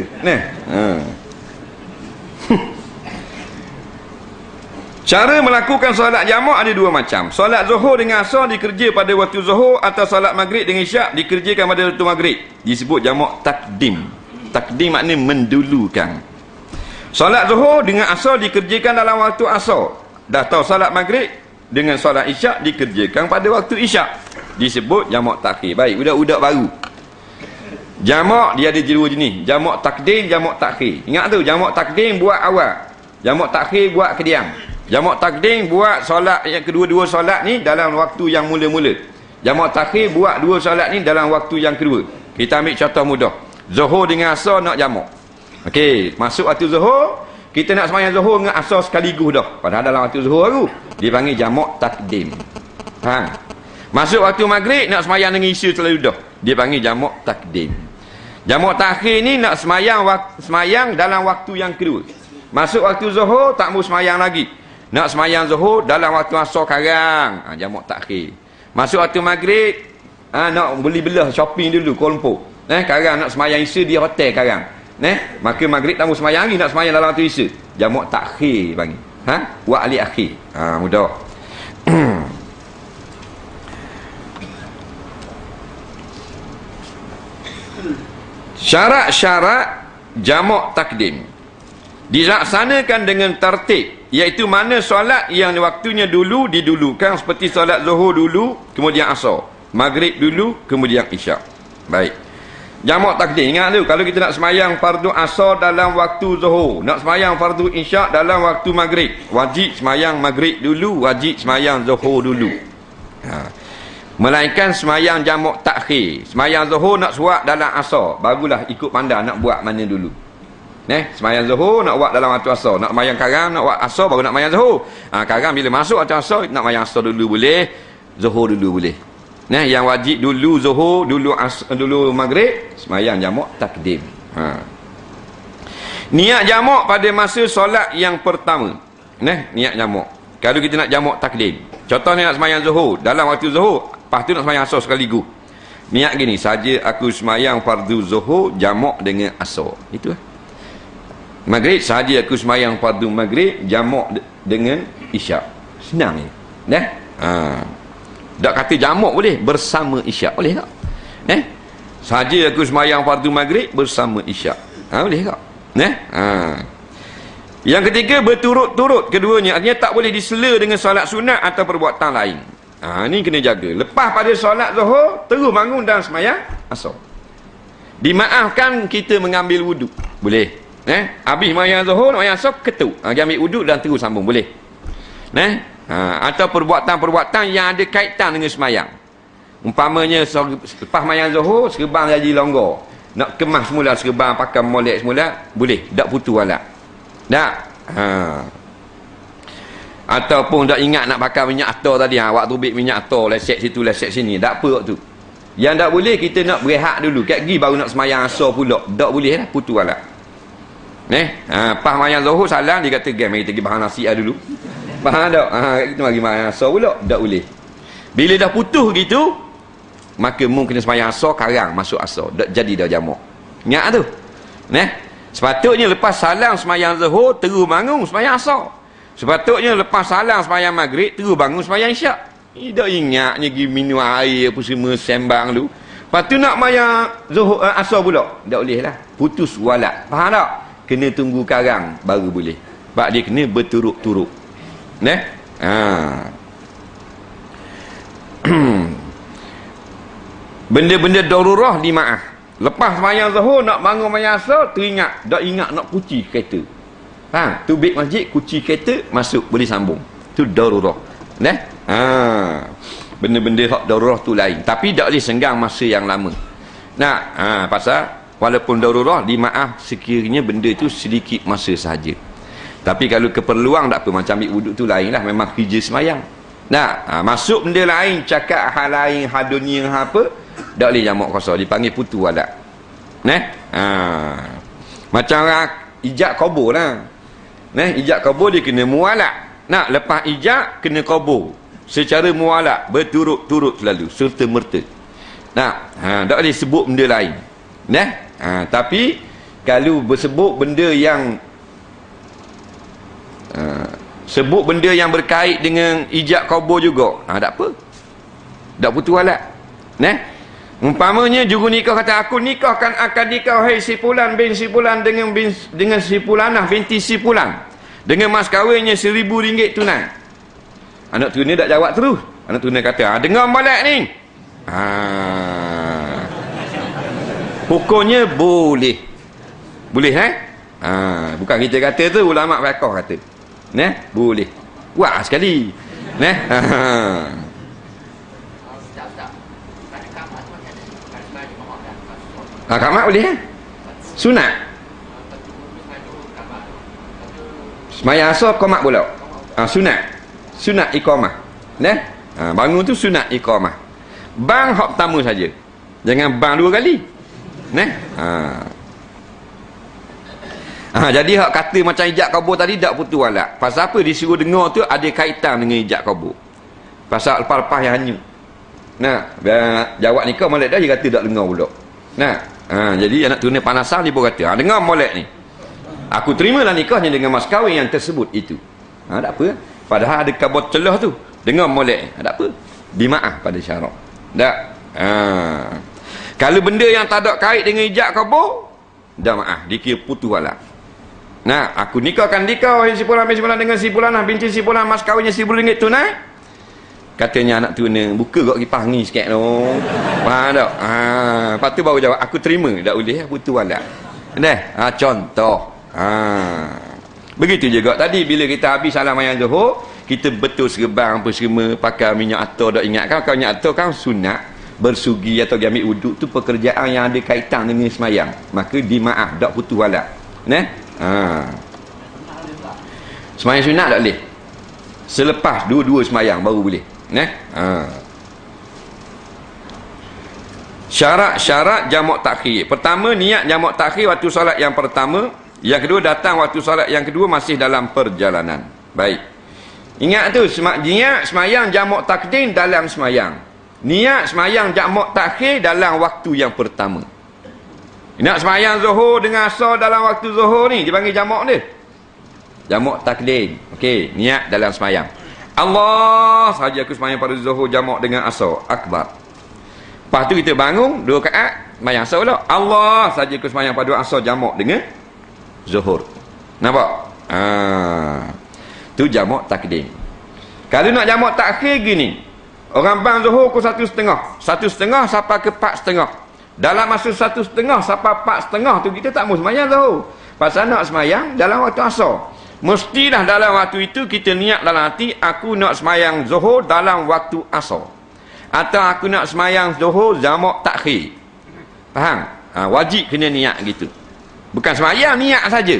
Cara melakukan solat jamak ada dua macam. Solat Zuhur dengan Asar dikerja pada waktu Zuhur, atau solat Maghrib dengan Isyak dikerjakan pada waktu Maghrib. Disebut jamak takdim. Takdim maknanya mendulukan. Solat Zuhur dengan Asar dikerjakan dalam waktu Asar. Dah tahu solat Maghrib dengan solat Isyak dikerjakan pada waktu Isyak. Disebut jamak takhir. Baik, budak-budak baru. Jamak dia ada dua jenis. Jamak takdim, jamak takhir. Ingat tu, jamak takdim buat awal. Jamak takhir buat kediam. Jamak takdim buat solat yang kedua-dua solat ni dalam waktu yang mula-mula. Jamak takhir buat dua solat ni dalam waktu yang kedua. Kita ambil contoh mudah. Zuhur dengan Asar nak jamak. Okey, masuk waktu Zuhur, kita nak sembahyang Zuhur dengan Asar sekaligus dah. Padahal dalam waktu Zuhur baru. Dipanggil jamak takdim. Masuk waktu Maghrib nak sembahyang dengan Isya selalu dah. Dipanggil jamak takdim. Jamak takhir ni nak sembahyang dalam waktu yang kedua. Masuk waktu Zuhur tak mau sembahyang lagi. Nak semayang Zuhur dalam waktu Asar karang, jamak takhir. Masuk waktu Maghrib, nak beli belah shopping dulu Kuala Lumpur. Karang nak semayang Isya di hotel karang. Maka Maghrib tak mau semayang lagi, nak semayang dalam waktu Isya. Jamak takhir panggil. Wa ali akhir. Mudah. Syarat-syarat jamak takdim dilaksanakan dengan tertib, iaitu mana solat yang waktunya dulu didulukan, seperti solat Zuhur dulu kemudian Asar, Maghrib dulu kemudian Isyak. Baik, jamak takdim. Ingat tu, kalau kita nak semayang fardu Asar dalam waktu Zuhur, nak semayang fardu Isyak dalam waktu Maghrib, wajib semayang Maghrib dulu, wajib semayang Zuhur dulu. Melainkan semayang jamak takhir, semayang Zuhur nak suat dalam Asar, barulah ikut pandai nak buat mana dulu. Semayang Zuhur nak buat dalam waktu Asar, nak semayang karang nak buat Asar baru nak semayang Zuhur. Karang bila masuk waktu Asar nak semayang Asar dulu boleh, Zuhur dulu boleh. Yang wajib dulu Zuhur, dulu Maghrib, semayang jamak takdim. Niat jamak pada masa solat yang pertama. Niat jamak. Kalau kita nak jamak takdim, contohnya nak semayang Zuhur dalam waktu Zuhur, lepas tu nak semayang Asar sekaligus. Niat gini, saja aku semayang fardu Zuhur jamak dengan Asar. Itu Maghrib, sahaja aku semayang fardu Maghrib jamak dengan Isyak. Senang ni. Tak kata jamak boleh, bersama Isyak boleh tak? Sahaja aku semayang fardu Maghrib bersama Isyak. Boleh tak? Yang ketiga, berturut-turut keduanya. Artinya tak boleh disela dengan solat sunat atau perbuatan lain. Ni kena jaga. Lepas pada solat Zuhur, terus bangun dan semayang Asar. Dimaafkan kita mengambil wuduk. Boleh. Habis semayang Zuhur, semayang Asar, ketuk. Ambil wuduk dan terus sambung. Boleh. Atau perbuatan-perbuatan yang ada kaitan dengan semayang. Umpamanya lepas semayang Zuhur, serban jadi longgar. nak kemas semula serban pakai molek semula, boleh. Tak putus wala. Tak. Ataupun tak ingat nak pakai minyak atar tadi, waktu ambil minyak atar lesek situ lesek sini, tak apa waktu. Yang tak boleh, kita nak berehat dulu, kat pergi baru nak semayang asar pula, tak boleh lah, putus wala. Pas mayang zuhur salam, dia kata mari kita pergi bahan nasi dulu. Faham tak? Kita mari mayang asar pula, tak boleh. Bila dah putus gitu, maka mungkin kena semayang asar, karang masuk asar, tak jadi dah jamak. Ingat tu. Sepatutnya lepas salam semayang zuhur terus bangun semayang asar. Sepatutnya lepas salam semayang maghrib terus bangun semayang isyak. Tak ingatnya pergi minum air apa semua sembang tu. Lepas tu nak mayang zuhur asar pula, tak boleh lah, putus walat. Faham tak? Kena tunggu karang baru boleh. Sebab dia kena berturut-turut. Benda-benda darurah dimaaf. Lepas semayang zuhur nak bangun mayang asar, teringat, tak ingat nak cuci kereta. Tu beg masjid, cuci kereta, masuk, boleh sambung. Tu darurah. Benda-benda hak darurah tu lain. Tapi tak boleh senggang masa yang lama. Pasal walaupun darurah dimaaf sekiranya benda tu sedikit masa sahaja. Tapi kalau keperluan tak apa, macam ambil wuduk tu lain lah, memang kerja semayang. Masuk benda lain, cakap hal lain, hal dunia apa, tak boleh jamak kosor, dipanggil putu walat. Macam orang ijab kubur lah. Ijab kubur dia kena mualat. Lepas ijab kena kubur secara mualat, berturut-turut selalu, serta merta. Tak boleh sebut benda lain. Tapi kalau bersebut benda yang sebut benda yang berkait dengan ijab kubur juga, tak apa, tak putus walat. Umpamanya juru nikah kata, aku nikahkan akad nikah hai si fulan bin si fulan dengan si fulanah binti si fulan dengan mas kahwinnya RM1,000 tunai. Anak tuna tak jawab terus. Anak tuna kata, dengar balik ni. Hukumnya boleh. Boleh bukan kita kata tu, ulama fiqh kata. Boleh. Wah sekali. Kamat boleh sunat. Semayang asar qamat pula. Sunat iqamah. Bangun tu sunat iqamah. Bang hak pertama saja. Jangan bang 2 kali. Jadi hak kata macam ijab kabur tadi tak putus walat. Pasal apa disuruh dengar tu ada kaitan dengan ijab kabur. Pasal lepas-lepas yang hanyut. Jawab nikah molek dah, dia kata tak dengar pula. Jadi anak tuna panasan dia pun kata, dengar molek ni, aku terimalah nikahnya dengan mas kahwin yang tersebut itu. Tak apa. Padahal ada kabar celah tu. Dengar molek, tak apa. Dimaaf pada syarak. Tak. Kalau benda yang tak ada kait dengan ijab kabur, dah maaf, dikira putus walat. Aku nikahkan nikah si fulan bin si fulan dengan si fulanah binti si fulan, mas kahwinnya RM1,000 tunai. Katanya anak tuna, buka kau kipas ni sikit tu. Faham tak? Lepas tu baru jawab, aku terima. Tak boleh, putus walat. Contoh. Begitu juga tadi, bila kita habis salam mayang zuhur, kita betul serban apa semua, pakai minyak atar, tak ingat kan? Kalau minyak atar kan sunat, bersugi atau ambil wuduk tu pekerjaan yang ada kaitan dengan semayang. Maka dimaaf, tak putus walat. Semayang sunat tak boleh. Selepas dua-dua semayang baru boleh. Syarat-syarat jamak takhir. Pertama, niat jamak takhir waktu solat yang pertama. Yang kedua, datang waktu solat yang kedua masih dalam perjalanan. Baik. Ingat tu, niat semayang jamak takdim dalam semayang. Niat semayang jamak takhir dalam waktu yang pertama. Nak semayang zuhur dengan asar dalam waktu zuhur ni, dipanggil jamak dia. Jamak takdim. Okey, niat dalam semayang. Allah sahaja aku semayang pada zuhur jamak dengan asar. Akbar. Lepas tu kita bangun 2 rakaat semayang asar pula. Allah sahaja aku semayang pada asar jamak dengan zuhur. Nampak? Tu jamak takdim. Kalau nak jamak takhir gini, orang bang zuhur pukul 1:30. 1:30 sampai ke 4:30. Dalam masa 1:30 sampai 4:30 tu kita tak mau semayang zuhur. Pasal nak semayang dalam waktu asar. Mestilah dalam waktu itu kita niat dalam hati, aku nak semayang zuhur dalam waktu asar. Atau aku nak semayang zuhur jamak takhir. Faham? Wajib kena niat gitu. Bukan semayang, niat saja.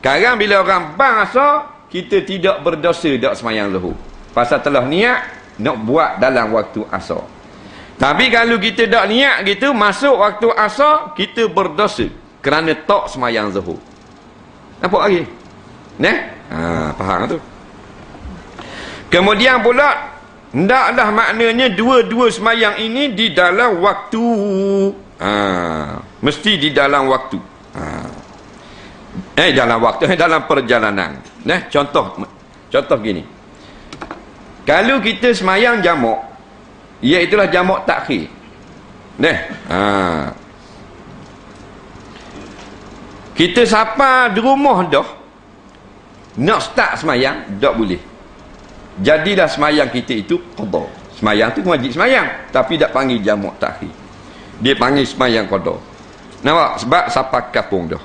Sekarang bila orang bang asar, kita tidak berdosa dak semayang zuhur. Pasal telah niat nak buat dalam waktu asar. Tapi kalau kita tak niat gitu, masuk waktu asar, kita berdosa kerana tak semayang zuhur. Nampak lagi? Faham tu? Kemudian pula, hendaklah maknanya dua-dua semayang ini di dalam waktu. Mesti di dalam waktu. Dalam waktu, dalam perjalanan. Contoh gini. Kalau kita semayang jamak, iaitulah jamak takhir. Kita siapa di rumah dah, nak start semayang, tak boleh. Jadilah semayang kita itu qada. Semayang tu wajib semayang, tapi tak panggil jamak takhir. Dia panggil semayang qada. Nampak? Sebab siapa kapung dah.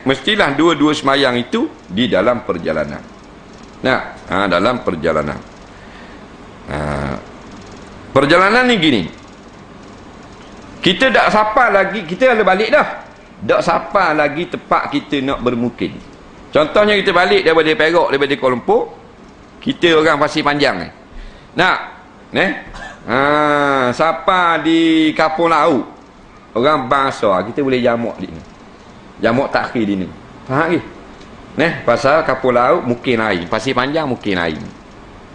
Mestilah dua-dua semayang itu di dalam perjalanan. Dalam perjalanan. Perjalanan ni gini. Kita tak sapa lagi, kita ada balik dah. Tak sapa lagi tempat kita nak bermukim. Contohnya kita balik daripada Perak, daripada Kuala Lumpur, kita orang Pasir Panjang ni. Sapa di Kapung Laut, orang bangsa, kita boleh jamak di ni. Jamak takhir di ni. Faham ke? Pasal Kapung Laut mungkin lain, Pasir Panjang mungkin lain.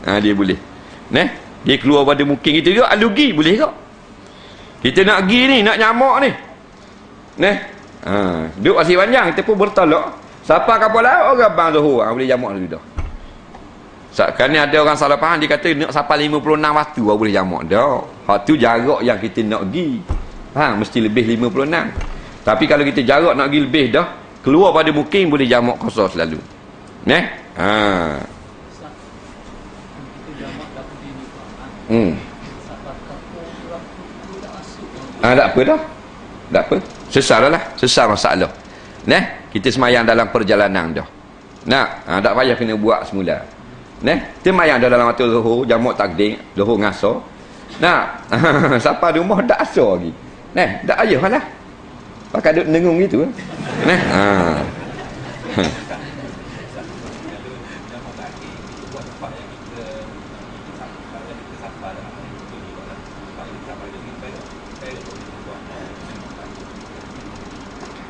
Dia boleh. Dia keluar pada mungkin kita juga, alugi boleh tak? Kita nak pergi ni, nak nyamak ni. Duduk Pasir Panjang, kita pun bertolak. Siapa Kapung Laut, orang bang Zuhur, boleh jamak dulu dah. Sekarang ni ada orang salah faham, dia kata nak sampai 56 waktu boleh jamak dah. Hak tu jarak yang kita nak pergi. Faham? Mesti lebih 56. Tapi kalau kita jarak nak pergi lebih dah, keluar pada mukim boleh jamak qasar selalu. Tak apa dah. Tak apa. Sesar lah. Sesar masalah. Kita semayang dalam perjalanan dah. Tak payah kena buat semula. Kita semayang dah dalam waktu zuhur, jamak takdim, zuhur ngasar. Siapa di rumah tak asar lagi. Tak payah lah. Pakai duduk dengung gitu.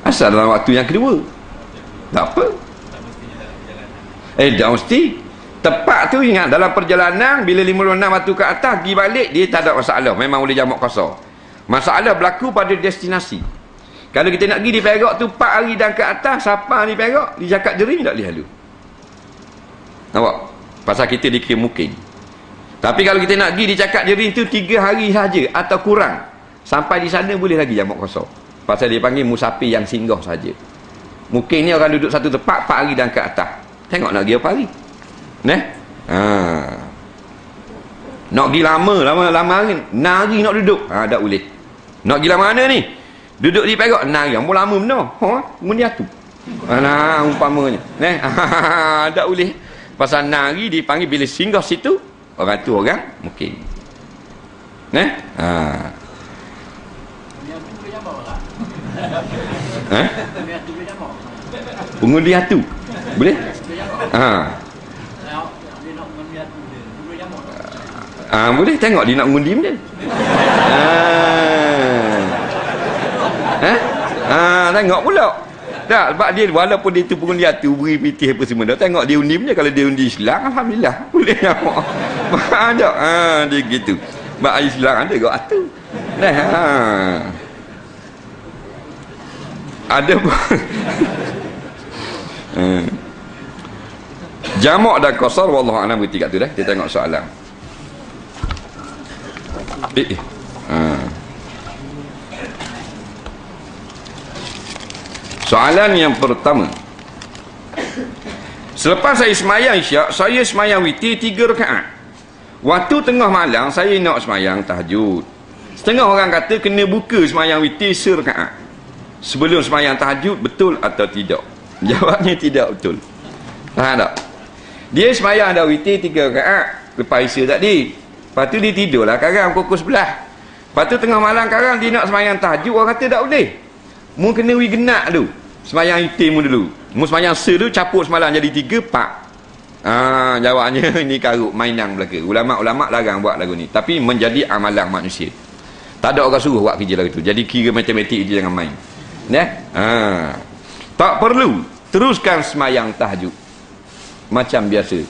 Asal dalam waktu yang kedua. Tak apa. Tak mesti. Tepat tu ingat, dalam perjalanan bila 56 waktu ke atas pergi balik, dia tak ada masalah, memang boleh jamak qasar. Masalah berlaku pada destinasi. Kalau kita nak pergi di Perak tu 4 hari dan ke atas, siapa di Perak, di Cakap Jering tak boleh lalu. Nampak? Pasal kita dikira mukim. Tapi kalau kita nak pergi di Cakap Jering tu 3 hari saja atau kurang, sampai di sana boleh lagi jamak qasar. Pasal dia panggil musafir yang singgah saja. Mukim ni orang duduk satu tempat 4 hari dan ke atas. Tengok nak pergi apa hari. Nak pergi lama hari, 6 hari nak duduk, tak boleh. Nak pergi lama mana ni? Duduk di Perak 6 hari, ampun lama benar. Kemudian tu umpamanya. Tak boleh. Pasal 6 hari dipanggil bila singgah situ, orang tu orang mungkin. Pengundian tu boleh? Boleh tengok dia nak mengundi dia. Tengok pula. Tak, sebab dia walaupun dia tu pengundian tu beri pitih apa semua dah, tengok dia undi je. Kalau dia undi Islam, alhamdulillah boleh jamak. Faham tak? Dia gitu. Sebab Islam ada kat atas. Ada pun. Jamak dan qasar wallahu a'lam berarti kat tu dah. Kita tengok soalan. Soalan yang pertama. Selepas saya semayang isyak, saya semayang witir 3 rakaat. Waktu tengah malam saya nak semayang tahajud. Setengah orang kata kena buka semayang witir serakaat sebelum semayang tahajud, betul atau tidak? Jawabnya tidak betul. Faham tak? Dia semayang dah witir 3 rakaat lepas isya tadi. Lepas tu dia tidurlah sekarang pukul 11. Lepas tu tengah malam sekarang dia nak sembahyang tahajud, orang kata tak boleh. Mu kena genak dulu. Sembahyang itim mu dulu. Mu sembahyang dulu capuk semalam jadi 3, 4. Jawabnya ini karut mainan belaka. Ulama-ulama larang buat lagu ni. Tapi menjadi amalan manusia. Tak ada orang suruh buat kerja lagu tu. Jadi kira matematik itu jangan main. Tak perlu teruskan sembahyang tahajud macam biasa.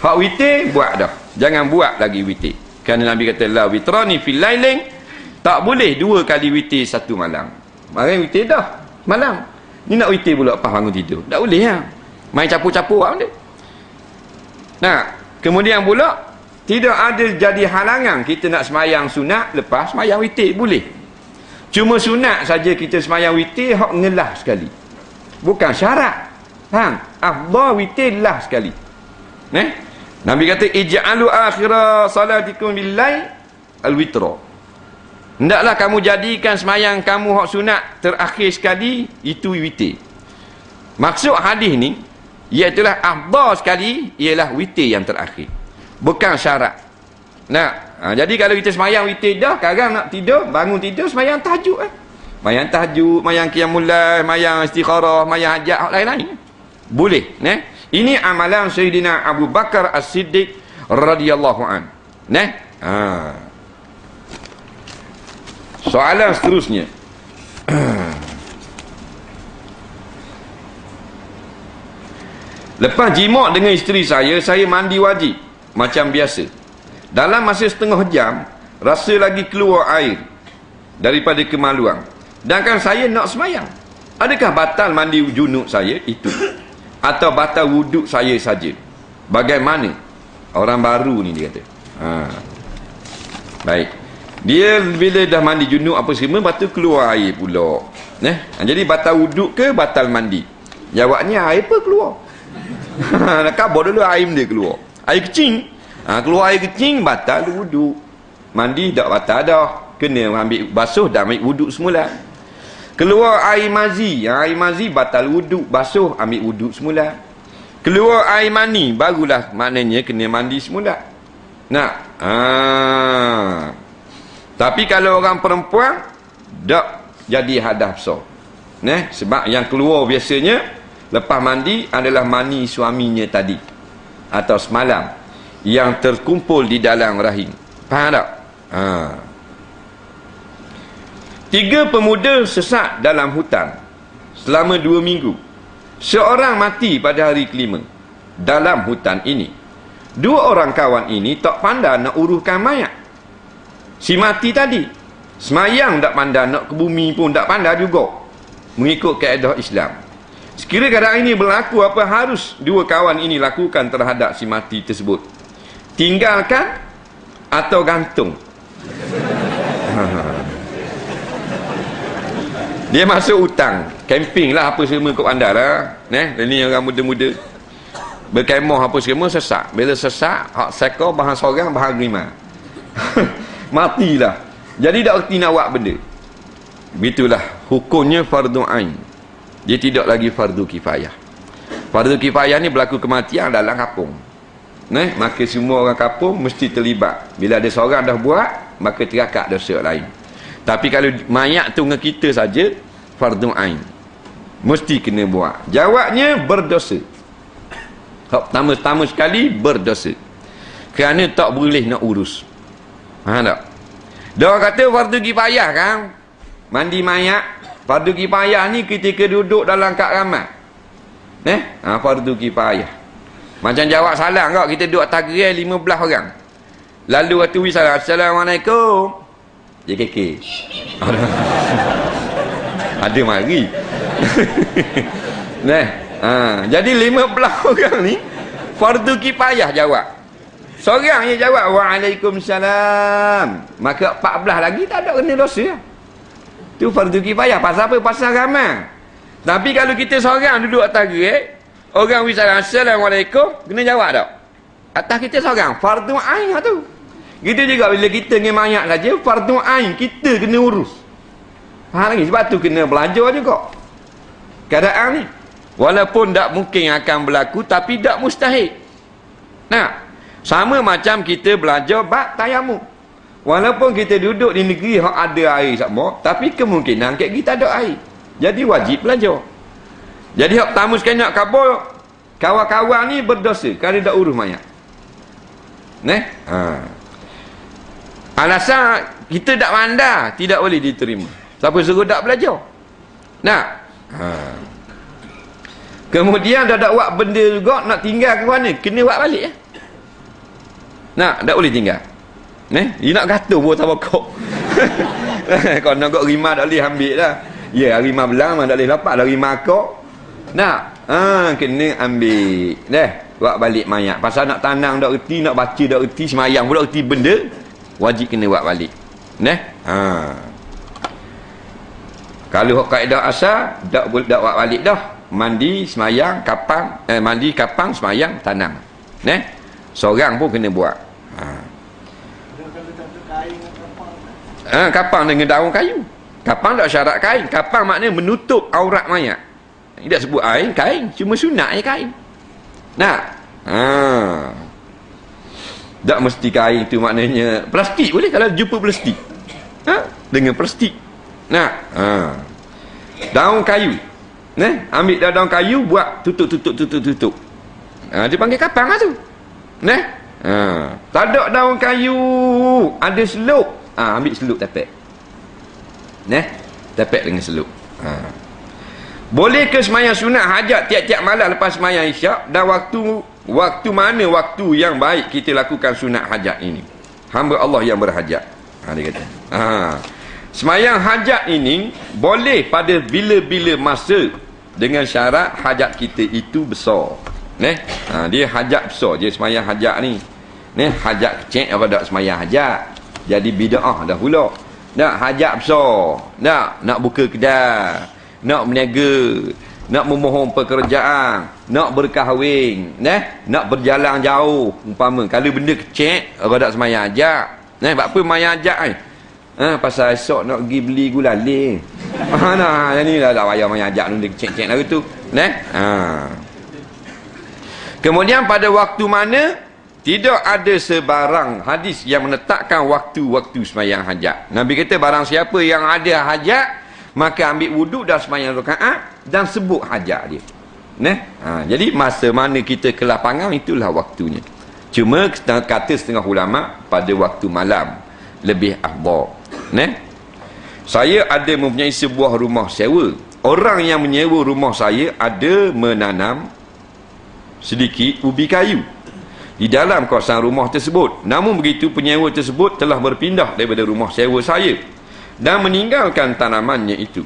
Hak witir buat dah. Jangan buat lagi witir. Kerana Nabi kata la witrani fil lailin, tak boleh 2 kali witir satu malam. Mari witir dah malam. Ni nak witir pula lepas bangun tidur. Tak boleh ya. Main capur-capur apa benda. Nah, kemudian pula tidak ada jadi halangan kita nak sembahyang sunat lepas sembahyang witir, boleh. Cuma sunat saja kita sembahyang witir hak ngelah sekali. Bukan syarat. Afdal witir lah sekali. Nabi kata ij'alu akhira salatikum billail al-witra. Hendaklah kamu jadikan sembahyang kamu hak sunat terakhir sekali itu witir. Maksud hadis ni ialah afdal sekali ialah witir yang terakhir. Bukan syarat. Jadi kalau kita sembahyang witir dah, sekarang nak tidur, bangun tidur sembahyang tahajud Sembahyang tahajud, sembahyang qiyamul lail, sembahyang istikharah, sembahyang hajat lain-lain. Boleh, Ini amalan Sayyidina Abu Bakar As-Siddiq radhiyallahu an. Soalan seterusnya. Lepas jimat dengan isteri saya mandi wajib macam biasa. Dalam masa setengah jam, rasa lagi keluar air daripada kemaluan. Sedangkan saya nak sembahyang. Adakah batal mandi junub saya itu? Atau batal wuduk saya saja? Bagaimana? Orang baru ni dia kata. Baik. Dia bila dah mandi junub apa semua, lepas tu keluar air pula. Jadi batal wuduk ke batal mandi? Jawabnya air apa keluar? Nak kabur dulu air dia keluar. Air kecing. Keluar air kecing batal wuduk. Mandi tak batal dah. Kena ambil basuh dah ambil wuduk semula. Keluar air mazi. Air mazi batal wuduk, basuh ambil wuduk semula. Keluar air mani barulah maknanya kena mandi semula. Tapi kalau orang perempuan tak jadi hadas besar. Sebab yang keluar biasanya lepas mandi adalah mani suaminya tadi atau semalam yang terkumpul di dalam rahim. Faham tak? 3 pemuda sesat dalam hutan selama 2 minggu. Seorang mati pada hari kelima dalam hutan ini. 2 orang kawan ini tak pandai nak uruskan mayat. Si mati tadi semayang tak pandai, nak ke bumi pun tak pandai juga mengikut kaedah Islam. Sekiranya keadaan ini berlaku, apa harus 2 kawan ini lakukan terhadap si mati tersebut? Tinggalkan atau gantung? Dia masuk hutang, camping lah apa semua kat bandar lah. Ini orang muda-muda berkemah apa semua, sesak. Bila sesak, hak sekor bahan sorang, bahan gerima. Matilah. Jadi tak erti nak buat benda. Begitulah hukumnya fardu ain. Dia tidak lagi fardu kifayah. Fardu kifayah ni berlaku kematian dalam kampung. Maka semua orang kampung mesti terlibat. Bila ada seorang dah buat, maka terakak dosa lain. Tapi kalau mayat tu dengan kita saja, fardu ain. Mesti kena buat. Jawabnya berdosa. Pertama-tama sekali berdosa. Kerana tak boleh nak urus. Faham tak? Dia orang kata fardu kifayah kan? Mandi mayat. Fardu kifayah ni ketika duduk dalam kad ramai. Fardu kifayah. Macam jawab salam kau, kita duduk atas gerai 15 orang. Lalu waktu salam, Assalamualaikum. Dia kekek. Ada mari. Jadi 15 orang ni fardu kifayah jawab. Seorang yang jawab Waalaikumsalam, maka 14 lagi tak ada kena dosa. Tu fardu kifayah. Pasal apa? Pasal ramai. Tapi kalau kita seorang duduk atas gerai, orang wisalam Assalamualaikum, kena jawab tak? Atas kita seorang, fardu ain tu. Gitu juga bila kita dengan mayat saja, fardu ain kita kena urus. Faham lagi? Sebab tu kena belajar juga keadaan ni. Walaupun tak mungkin akan berlaku, tapi tak mustahil. Sama macam kita belajar bab tayamum. Walaupun kita duduk di negeri yang ada air sama, tapi kemungkinan kita ada air. Jadi wajib belajar. Jadi hak pertama sekali nak kabur, kawan-kawan ni berdosa kerana dak urus mayat. Alasan kita tak pandai, tidak boleh diterima. Siapa suruh tak belajar? Kemudian dah buat benda juga, nak tinggal ke mana? Kena buat balik. Tak boleh tinggal. Dia nak kata pun tak bakok. Kalau nak got rimah tak boleh ambil lah. Ya, rimah belang tak boleh dapat dah rimah kok. Kena ambil. Buat balik mayat. Pasal nak tanang tak erti, nak baca tak erti, semayang pun tak erti benda, wajib kena buat balik. Kalau kaedah asal tak boleh buat balik dah. Mandi, semayang, kapang, mandi, kapang, semayang, tanang. Seorang pun kena buat. Kapang dengan daun kayu. Kapang tak syarat kain. Kapang maknanya menutup aurat mayat. Tidak sebut kain, cuma sunat kain. Tak mesti kain tu maknanya plastik boleh kalau jumpa plastik. Dengan plastik. Daun kayu. Ambil daun kayu buat tutup. Dia panggil kapang lah tu. Tak ada daun kayu, ada seluk. Ambil seluk tepek. Tepek dengan seluk. Boleh ke semayang sunat hajat tiap-tiap malam lepas semayang isyak? Dan waktu mana waktu yang baik kita lakukan sunat hajat ini? Hamba Allah yang berhajat. Dia kata. Semayang hajat ini boleh pada bila-bila masa dengan syarat hajat kita itu besar. Dia hajat besar. Dia semayang hajat ni. Hajat kecil apa tak semayang hajat. Jadi bid'ah dah pula. Hajat besar. Nak buka kedai, nak berniaga, nak memohon pekerjaan, nak berkahwin, nak berjalan jauh umpama. Kalau benda kecil orang tak semayang hajat. Sebab apa semayang hajat ni? Pasal esok nak pergi beli gulali. Yang ni lah tak payah semayang hajat benda kecil-kecil lah tu. Kemudian pada waktu mana tidak ada sebarang hadis yang menetapkan waktu-waktu semayang hajat. Nabi kata barang siapa yang ada hajat, maka ambil wuduk dan semayang rakaat dan sebut hajat dia. Jadi masa mana kita ke lapangan itulah waktunya. Cuma kata setengah ulama pada waktu malam lebih afdal. Saya ada mempunyai sebuah rumah sewa. Orang yang menyewa rumah saya ada menanam sedikit ubi kayu di dalam kawasan rumah tersebut. Namun begitu penyewa tersebut telah berpindah daripada rumah sewa saya dan meninggalkan tanamannya itu.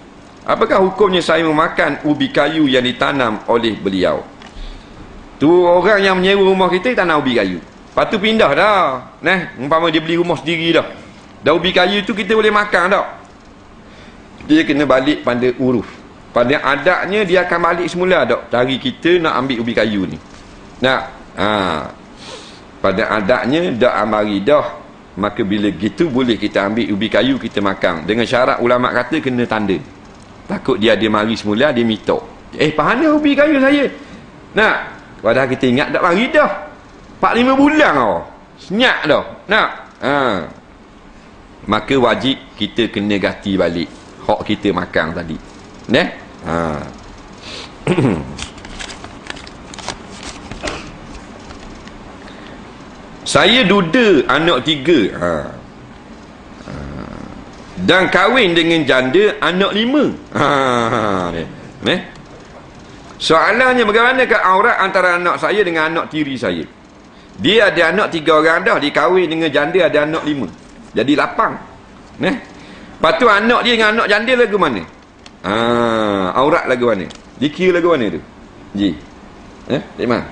Apakah hukumnya saya memakan ubi kayu yang ditanam oleh beliau? Tu orang yang menyewa rumah kita tanam ubi kayu. Lepas tu pindah dah. Umpama dia beli rumah sendiri dah. Dah ubi kayu tu kita boleh makan dah. Dia kena balik pada uruf. Pada adatnya dia akan balik semula dah. Cari kita nak ambil ubi kayu ni. Pada adatnya dah amari dah. Maka bila gitu boleh kita ambil ubi kayu kita makan. Dengan syarat ulama kata kena tanda. Takut dia mari semula dia minta. Mana ubi kayu saya? Padahal kita ingat tak mari dah. 4-5 bulan dah. Senyap dah. Maka wajib kita kena ganti balik hak kita makan tadi. Saya duda anak 3. Dan kahwin dengan janda anak 5. Soalannya bagaimanakah aurat antara anak saya dengan anak tiri saya? Dia ada anak 3 orang dah, dia kahwin dengan janda ada anak 5. Jadi 8. Lepas tu anak dia dengan anak janda lagu mana? Aurat lagu mana? Dikira lagu mana tu? Tak mana?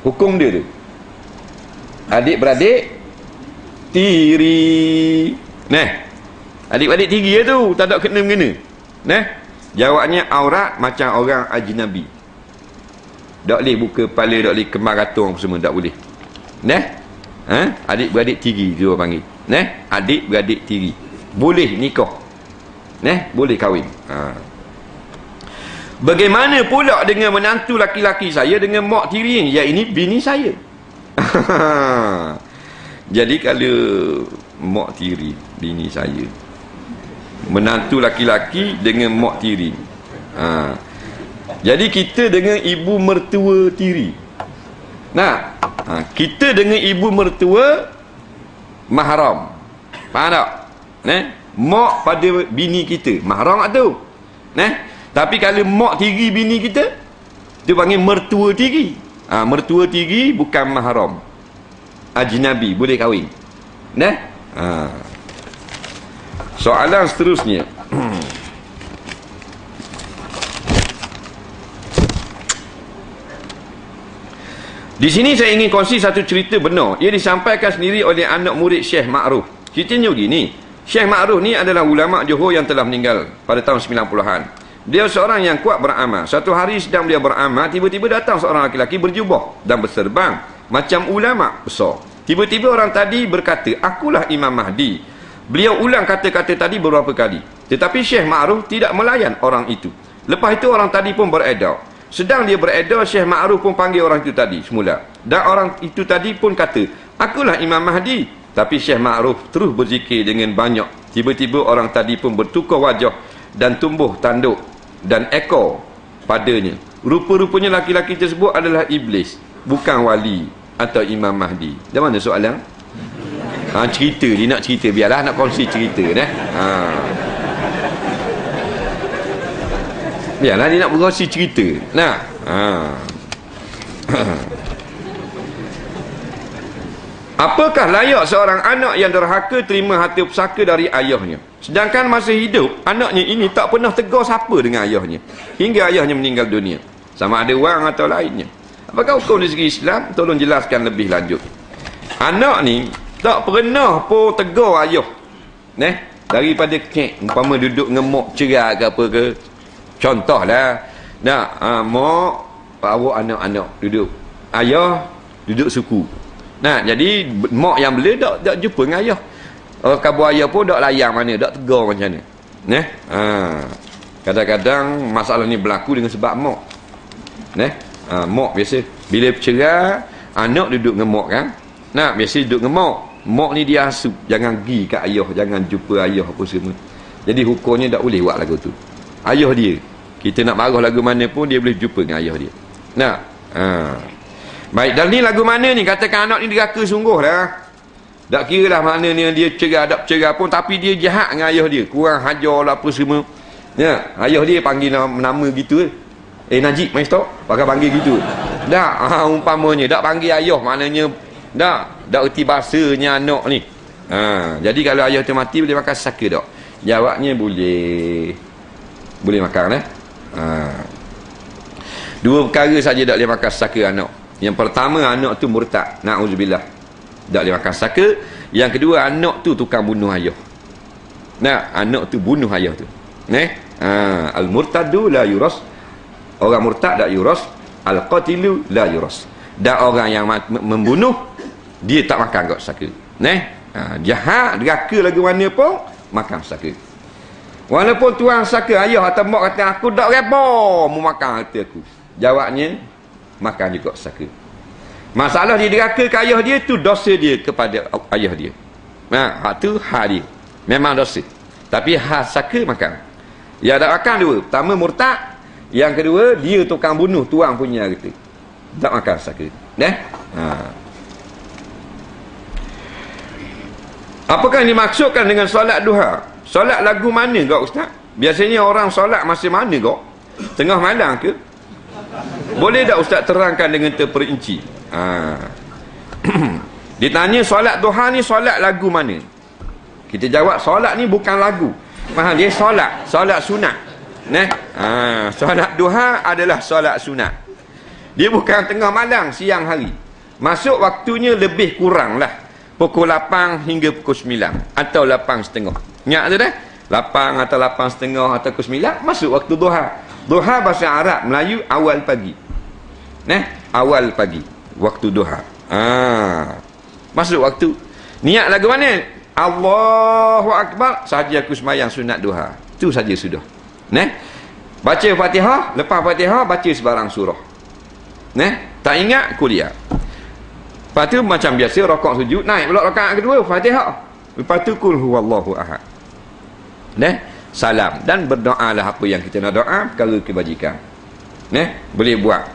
Hukum dia tu. Adik-beradik tiri. Adik-beradik tiri tu tak ada kena-mengena. Jawabnya aurat macam orang ajnabi. Tak boleh buka kepala, tak boleh kemar katung semua, tak boleh. Adik-beradik tiri dia panggil. Adik-beradik tiri. Boleh nikah. Boleh kahwin. Bagaimana pula dengan menantu laki-laki saya dengan mak tiri ni? Ya, ini bini saya. Jadi kalau mak tiri bini saya. Menantu laki-laki dengan mak tiri. Jadi kita dengan ibu mertua tiri. Nah, kita dengan ibu mertua mahram. Faham tak? Mak pada bini kita mahram tak tu? Tapi kalau mak tiri bini kita, dia panggil mertua tiri. Mertua tiri bukan mahram, ajnabi, boleh kahwin. Soalan seterusnya. Di sini saya ingin kongsi satu cerita benar. Ia disampaikan sendiri oleh anak murid Syekh Ma'ruf. Ceritanya begini, Syekh Ma'ruf ni adalah ulama Johor yang telah meninggal pada tahun 90-an. Dia seorang yang kuat beramal. Satu hari sedang dia beramal, tiba-tiba datang seorang lelaki berjubah dan berserban macam ulama besar. Tiba-tiba orang tadi berkata, akulah Imam Mahdi. Beliau ulang kata-kata tadi beberapa kali. Tetapi Syekh Ma'ruf tidak melayan orang itu. Lepas itu orang tadi pun beredar. Sedang dia beredar, Syekh Ma'ruf pun panggil orang itu tadi semula. Dan orang itu tadi pun kata, akulah Imam Mahdi. Tapi Syekh Ma'ruf terus berzikir dengan banyak. Tiba-tiba orang tadi pun bertukar wajah dan tumbuh tanduk dan ekor padanya. Rupa-rupanya laki-laki tersebut adalah iblis, bukan wali atau Imam Mahdi. Dari mana soalan? Cerita, dia nak cerita, biarlah nak kongsi cerita biarlah dia nak berkongsi cerita. Apakah layak seorang anak yang derhaka terima harta pusaka dari ayahnya, sedangkan masa hidup anaknya ini tak pernah tegur siapa dengan ayahnya hingga ayahnya meninggal dunia, sama ada wang atau lainnya? Apakah hukum dari segi Islam? Tolong jelaskan lebih lanjut. Anak ni tak pernah pun tegur ayah, daripada kek umpama duduk ngemok cerai ke apa ke, contohlah mak bawa anak-anak duduk, ayah duduk suku. Jadi mak yang bela tak jumpa dengan ayah. Kabu ayah pun tak layan mana, tak tegur macam mana. Kadang-kadang masalah ni berlaku dengan sebab mak. Mak biasa bila bercerai, anak duduk dengan mak kan. Biasa duduk dengan mak. Mak ni dia asup, jangan pergi kat ayah, jangan jumpa ayah apa semua. Jadi hukumnya tak boleh buat lagu tu. Ayah dia, kita nak marah lagu mana pun dia boleh jumpa dengan ayah dia. Baik, dan ni lagu mana ni? Katakan anak ni derhaka sungguh lah. Tak kira lah mana ni dia cerai, tak cerai pun, tapi dia jahat dengan ayah dia, kurang hajar lah apa semua. Ayah dia panggil nama gitu. Najib, main stop, pakai panggil gitu. Umpamanya tak panggil ayah, maknanya tak erti bahasanya anak ni. Jadi kalau ayah tu mati, boleh makan saka tak? Jawabnya boleh. Boleh makan dua perkara saja tak boleh makan saka anak. Yang pertama, anak tu murtad, na'udzubillah, tak boleh makan saka. Yang kedua, anak tu tukang bunuh ayah. Anak tu bunuh ayah tu. Al-murtadu la yuras, orang murtad tak yuras. Al-qatilu la yuras, dan orang yang membunuh dia tak makan kat saka. Jahat, derhaka lagu mana pun makan saka. Walaupun tuan saka, ayah atau mak kata aku tak reba mu makan harta aku, jawabnya makan juga saka. Masalah dia derhaka ke ayah dia, tu dosa dia kepada ayah dia. Hak tu hak dia, memang dosa. Tapi hak saka makan. Ya tak makan dua. Pertama murtad, yang kedua dia tukang bunuh tuang punya harta, tak makan saka. Apakah yang dimaksudkan dengan solat duha? Solat lagu mana kau ustaz? Biasanya orang solat masa mana kau? Tengah malam ke? Boleh tak ustaz terangkan dengan terperinci? Ditanya solat duha ni solat lagu mana? Kita jawab solat ni bukan lagu. Faham? Dia solat sunat. Solat duha adalah solat sunat. Dia bukan tengah malam, siang hari. Masuk waktunya lebih kurang lah pukul 8 hingga pukul 9 atau 8.30. Ingat tu dah? 8 atau 8.30 atau pukul 9 masuk waktu duha. Duha bahasa Arab, Melayu awal pagi. Awal pagi waktu duha. Masuk waktu. Niat lagu mana? Allahu Akbar, saja aku sembahyang sunat duha. Itu saja sudah. Baca Fatihah, lepas Fatihah baca sebarang surah. Tak ingat kuliah. Lepas tu macam biasa rakaat sujud, naik pula rakaat kedua Fatihah. Lepas tu kul huwallahu ahad. Salam dan berdoalah apa yang kita nak doa, perkara kebajikan. Boleh buat.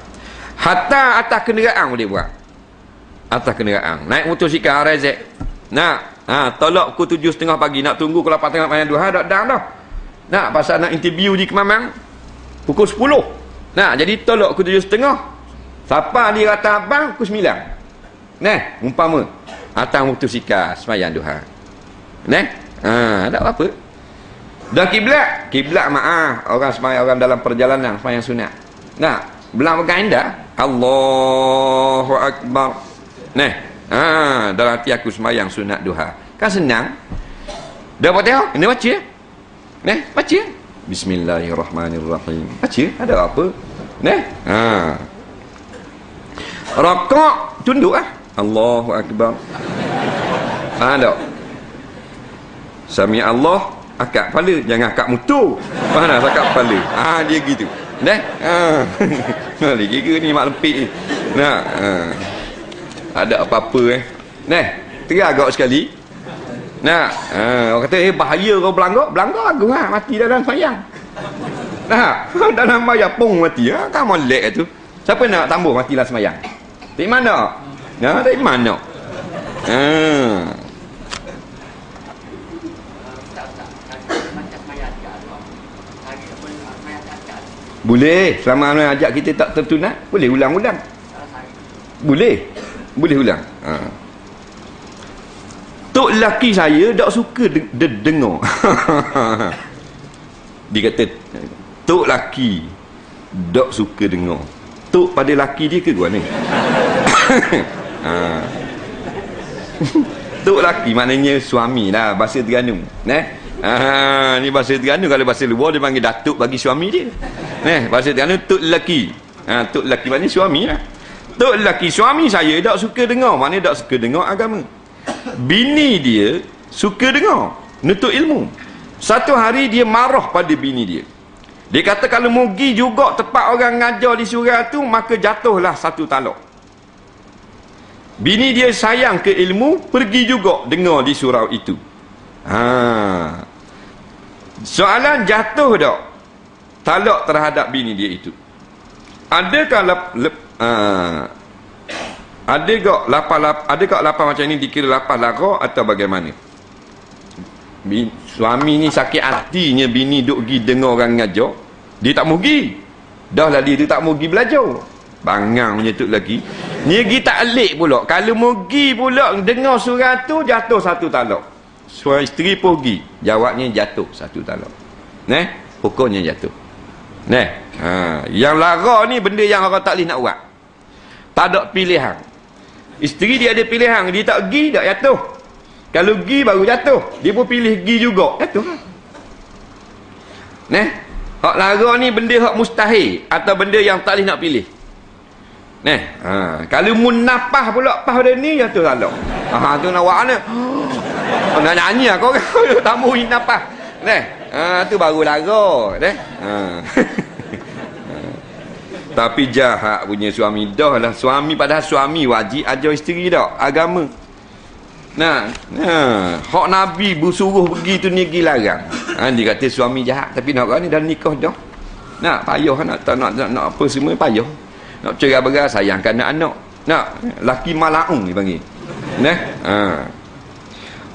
Hatta atas kenderaan boleh buat. Atas kenderaan. Naik motosikal rezek. Tolak pukul 7.30 pagi, nak tunggu pukul 8 tengah malam duha dah dah. Pasal nak interview di Kemamang pukul 10. Jadi tolak pukul 7.30. Siapa di rata abang pukul 9. Umpama atas motosikal sembahyang duha. Tak apa. Dah kiblat maaf orang sembahyang, orang dalam perjalanan sembahyang sunat. Belang pegang dah. Allahu akbar. Dalam hati aku sembahyang sunat duha. Kan senang. Dah buat tengok, kena baca. Baca. Bismillahirrahmanirrahim. Baca, ada apa? Rokok tunduk Allahu akbar. Tak. Sami Allah akak kepala, jangan akak motor. Faham tak? Akak kepala. Dia gitu. Boleh kira ni mak lempik ni. Ada apa-apa teragak sekali. Orang kata bahaya kau belanggar aku mati dalam sayang. Dalam bayar pung mati. Kan molek tu. Siapa nak tambah mati dalam semayang? Dari mana? Dari mana? Boleh. Selama mana ajak kita tak tertunat, boleh ulang-ulang. Boleh ulang. Tok laki saya tak suka dengar. Dia kata tok laki tak suka dengar. Tok pada laki dia ke gua ni? Tok laki maknanya suami lah, bahasa Terengganu. Ni bahasa Terengganu. Kalau bahasa luar dia panggil datuk bagi suami dia. Bahasa Terengganu tok laki. Tok laki maknanya suami lah. Tok laki suami saya tak suka dengar, maknanya tak suka dengar agama. Bini dia suka dengar, nuntut ilmu. Satu hari dia marah pada bini dia. Dia kata kalau mugi juga tempat orang ngajar di surau tu, maka jatuhlah satu talak. Bini dia sayang ke ilmu, pergi juga dengar di surau itu. Soalan jatuh tak talak terhadap bini dia itu? Adakah adakah lapan macam ni dikira lapan lara atau bagaimana? Suami ni sakit hatinya bini duk pergi dengar orang ngajar, dia tak mau pergi. Dah lah dia tu tak mau pergi belajar. Bangang punya tu lagi. Dia pergi tak alik pula. Kalau mau pergi pula dengar surah tu, jatuh satu talak. Suami isteri pun pergi, jawabnya jatuh satu talak. Hukumnya jatuh. Yang lara ni benda yang orang tak boleh nak buat. Tak ada pilihan. Isteri dia ada pilihan, dia tak pergi tak jatuh. Kalau pergi baru jatuh. Dia pun pilih pergi juga, jatuh. Hak lara ni benda hak mustahil atau benda yang tak boleh nak pilih. Kalau munafah pula pas pada ni jatuh talak. Tu nak buat mana? Nak nyanyi kau tak mau nafah. Tu baru lara. Tapi jahat punya suami. Dah lah suami, padahal suami wajib ajar isteri dah agama. Hak Nabi bersuruh pergi tu ni pergi larang. Dia kata suami jahat, tapi nak ni dah nikah dah. Payah nak apa semua payah. Nak cerai-berai sayangkan anak. Laki malaung dia panggil.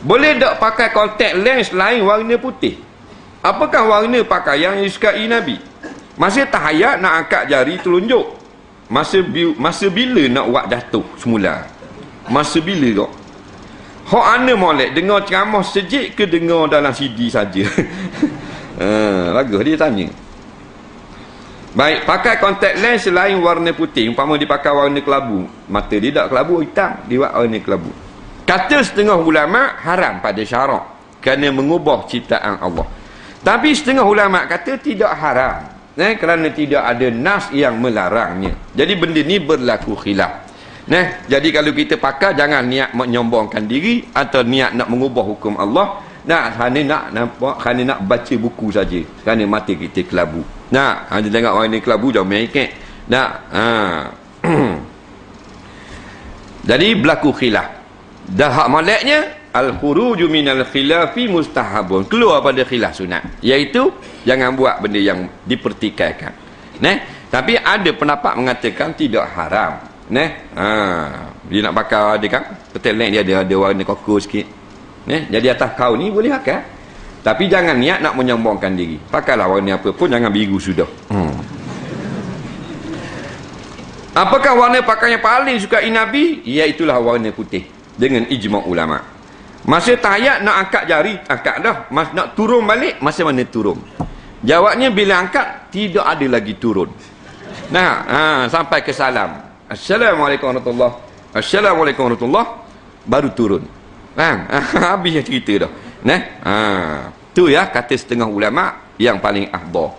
Boleh tak pakai kontak lens lain warna putih? Apakah warna pakaian yang disukai Nabi? Masa tahayat nak angkat jari telunjuk. Masa bila nak buat jatuh semula? Masa bila kau? Hak ana molek dengar ceramah sejik ke dengar dalam CD saja? Bagus dia tanya. Baik, pakai kontak lens selain warna putih. Umpama dia pakai warna kelabu, mata dia tak kelabu, hitam, dia buat warna kelabu. Kata setengah ulama haram pada syarak kerana mengubah ciptaan Allah. Tapi setengah ulama kata tidak haram, kerana tidak ada nas yang melarangnya. Jadi benda ni berlaku khilaf. Jadi kalau kita pakai, jangan niat menyombongkan diri atau niat nak mengubah hukum Allah. Hanya nak baca buku saja, kerana mata kita kelabu. Dia tengok orang ni kelabu jauh mengikik. Jadi berlaku khilaf. Dah hak moleknya al-khuruju minal khilafi mustahabun, keluar pada khilaf sunat, iaitu jangan buat benda yang dipertikaikan. Tapi ada pendapat mengatakan tidak haram. Dia nak bakar dia kan, petel lain dia ada warna koko sikit. Jadi atas kau ni boleh pakai. Tapi jangan niat nak menyombongkan diri. Pakailah warna apa pun, jangan biru sudah. Apakah warna pakaian yang paling sukai Nabi? Iaitulah warna putih dengan ijma' ulama. Masa tahiyat nak angkat jari, angkat dah. Nak turun balik, masa mana turun? Jawabnya bila angkat tidak ada lagi turun. Sampai ke salam. Assalamualaikum warahmatullahi. Assalamualaikum warahmatullahi, baru turun. Habis cerita dah. Tu ya kata setengah ulama yang paling afdal.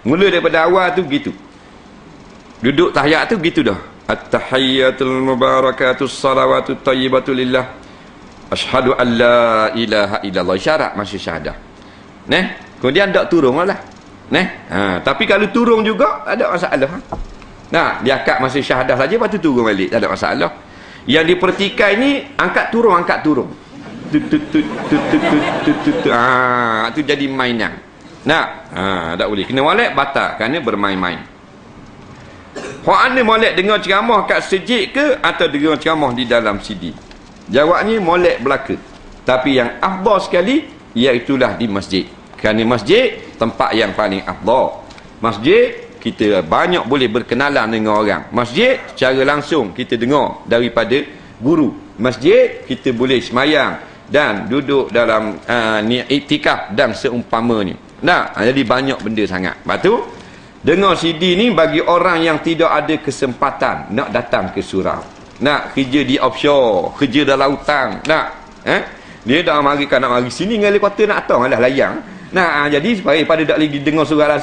Mula daripada awal tu gitu. Duduk tahiyat tu gitu dah. At-tahiyyatul mubarakatus salawatut thayyibatu lillah. Asyhadu an la ilaha illallah. Syarat masih syahadah. Kemudian tak turun lah. Tapi kalau turun juga tak ada masalah. Dia akad masih syahadah saja, lepas tu turun balik, tak ada masalah. Yang dipertikai ni angkat turun, angkat turun. Tu jadi mainan. Tak boleh. Kena molek batal kerana bermain-main. Hak anda molek dengar ceramah kat sejik ke atau dengar ceramah di dalam CD? Jawabnya molek belaka. Tapi yang afdal sekali iaitulah di masjid. Kerana masjid tempat yang paling afdal. Masjid kita banyak boleh berkenalan dengan orang. Masjid secara langsung kita dengar daripada guru. Masjid kita boleh semayang dan duduk dalam iktikaf dan seumpamanya. Jadi banyak benda sangat. Lepas tu dengar CD ni bagi orang yang tidak ada kesempatan nak datang ke surau, nak kerja di offshore, kerja dalam lautan, dia dah mari kan nak mari sini ngali kota nak atau malah layang. Jadi supaya pada tak lagi dengar surah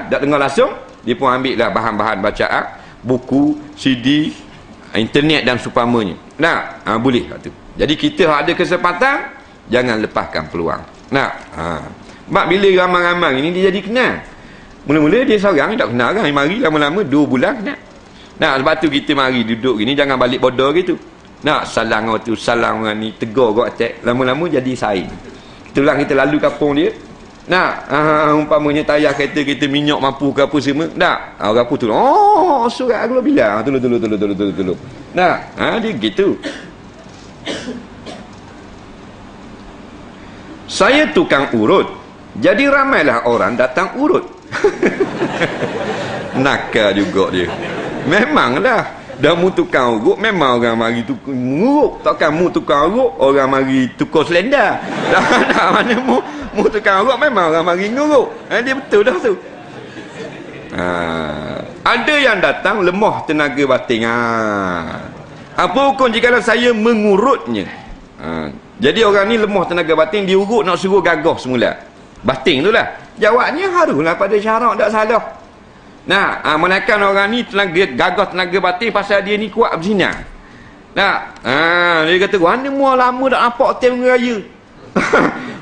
tak dengar langsung, dia pun ambil lah bahan-bahan bacaan, buku, CD, internet dan seumpamanya. Boleh tu. Jadi kita ada kesempatan, jangan lepaskan peluang. Sebab bila ramai-ramai ini dia jadi kenal. Mula-mula dia seorang tak kenal kan, mari lama-lama 2 bulan kenal. Lepas tu kita mari duduk gini, jangan balik bodoh gitu. Salam orang tu, salam orang ni, tegur kau attack, lama-lama jadi saing. Itulah kita lalu kampung dia. Umpamanya tayar kereta kita minyak mampu ke apa semua. Orang pun tolong. Surat aku bila. Tolong. Dia gitu. Saya tukang urut. Jadi ramailah orang datang urut. Nakal juga dia. Memanglah dah mu tukang urut, memang orang mari tukang urut. Takkan mu tukang urut orang mari tukar selendar. Mana mu tukang urut memang orang mari ngurut. Dia betul dah tu. Ada yang datang lemah tenaga batin. Apa hukum jika saya mengurutnya? Jadi orang ni lemah tenaga batin, dia urut nak suruh gagah semula. Batin tu lah. Jawabnya haruslah pada syarak, tak salah. Menaikkan orang ni gagah tenaga batin pasal dia ni kuat berzina. Dia kata, mana mua lama tak nampak tem raya.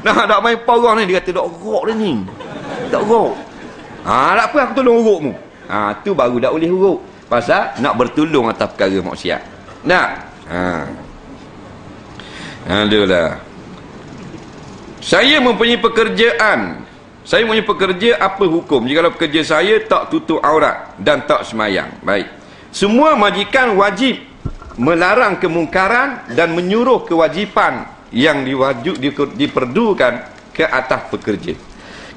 Tak main parah ni. Dia kata, tak rok dia ni. Tak rok. Tak apa aku tolong urutmu. Tu baru tak boleh urut. Pasal nak bertolong atas perkara maksiat. Adalah. Saya mempunyai pekerjaan. Saya punya pekerja, apa hukum jika pekerja saya tak tutup aurat dan tak semayang? Baik. Semua majikan wajib melarang kemungkaran dan menyuruh kewajipan yang diperdukan ke atas pekerja.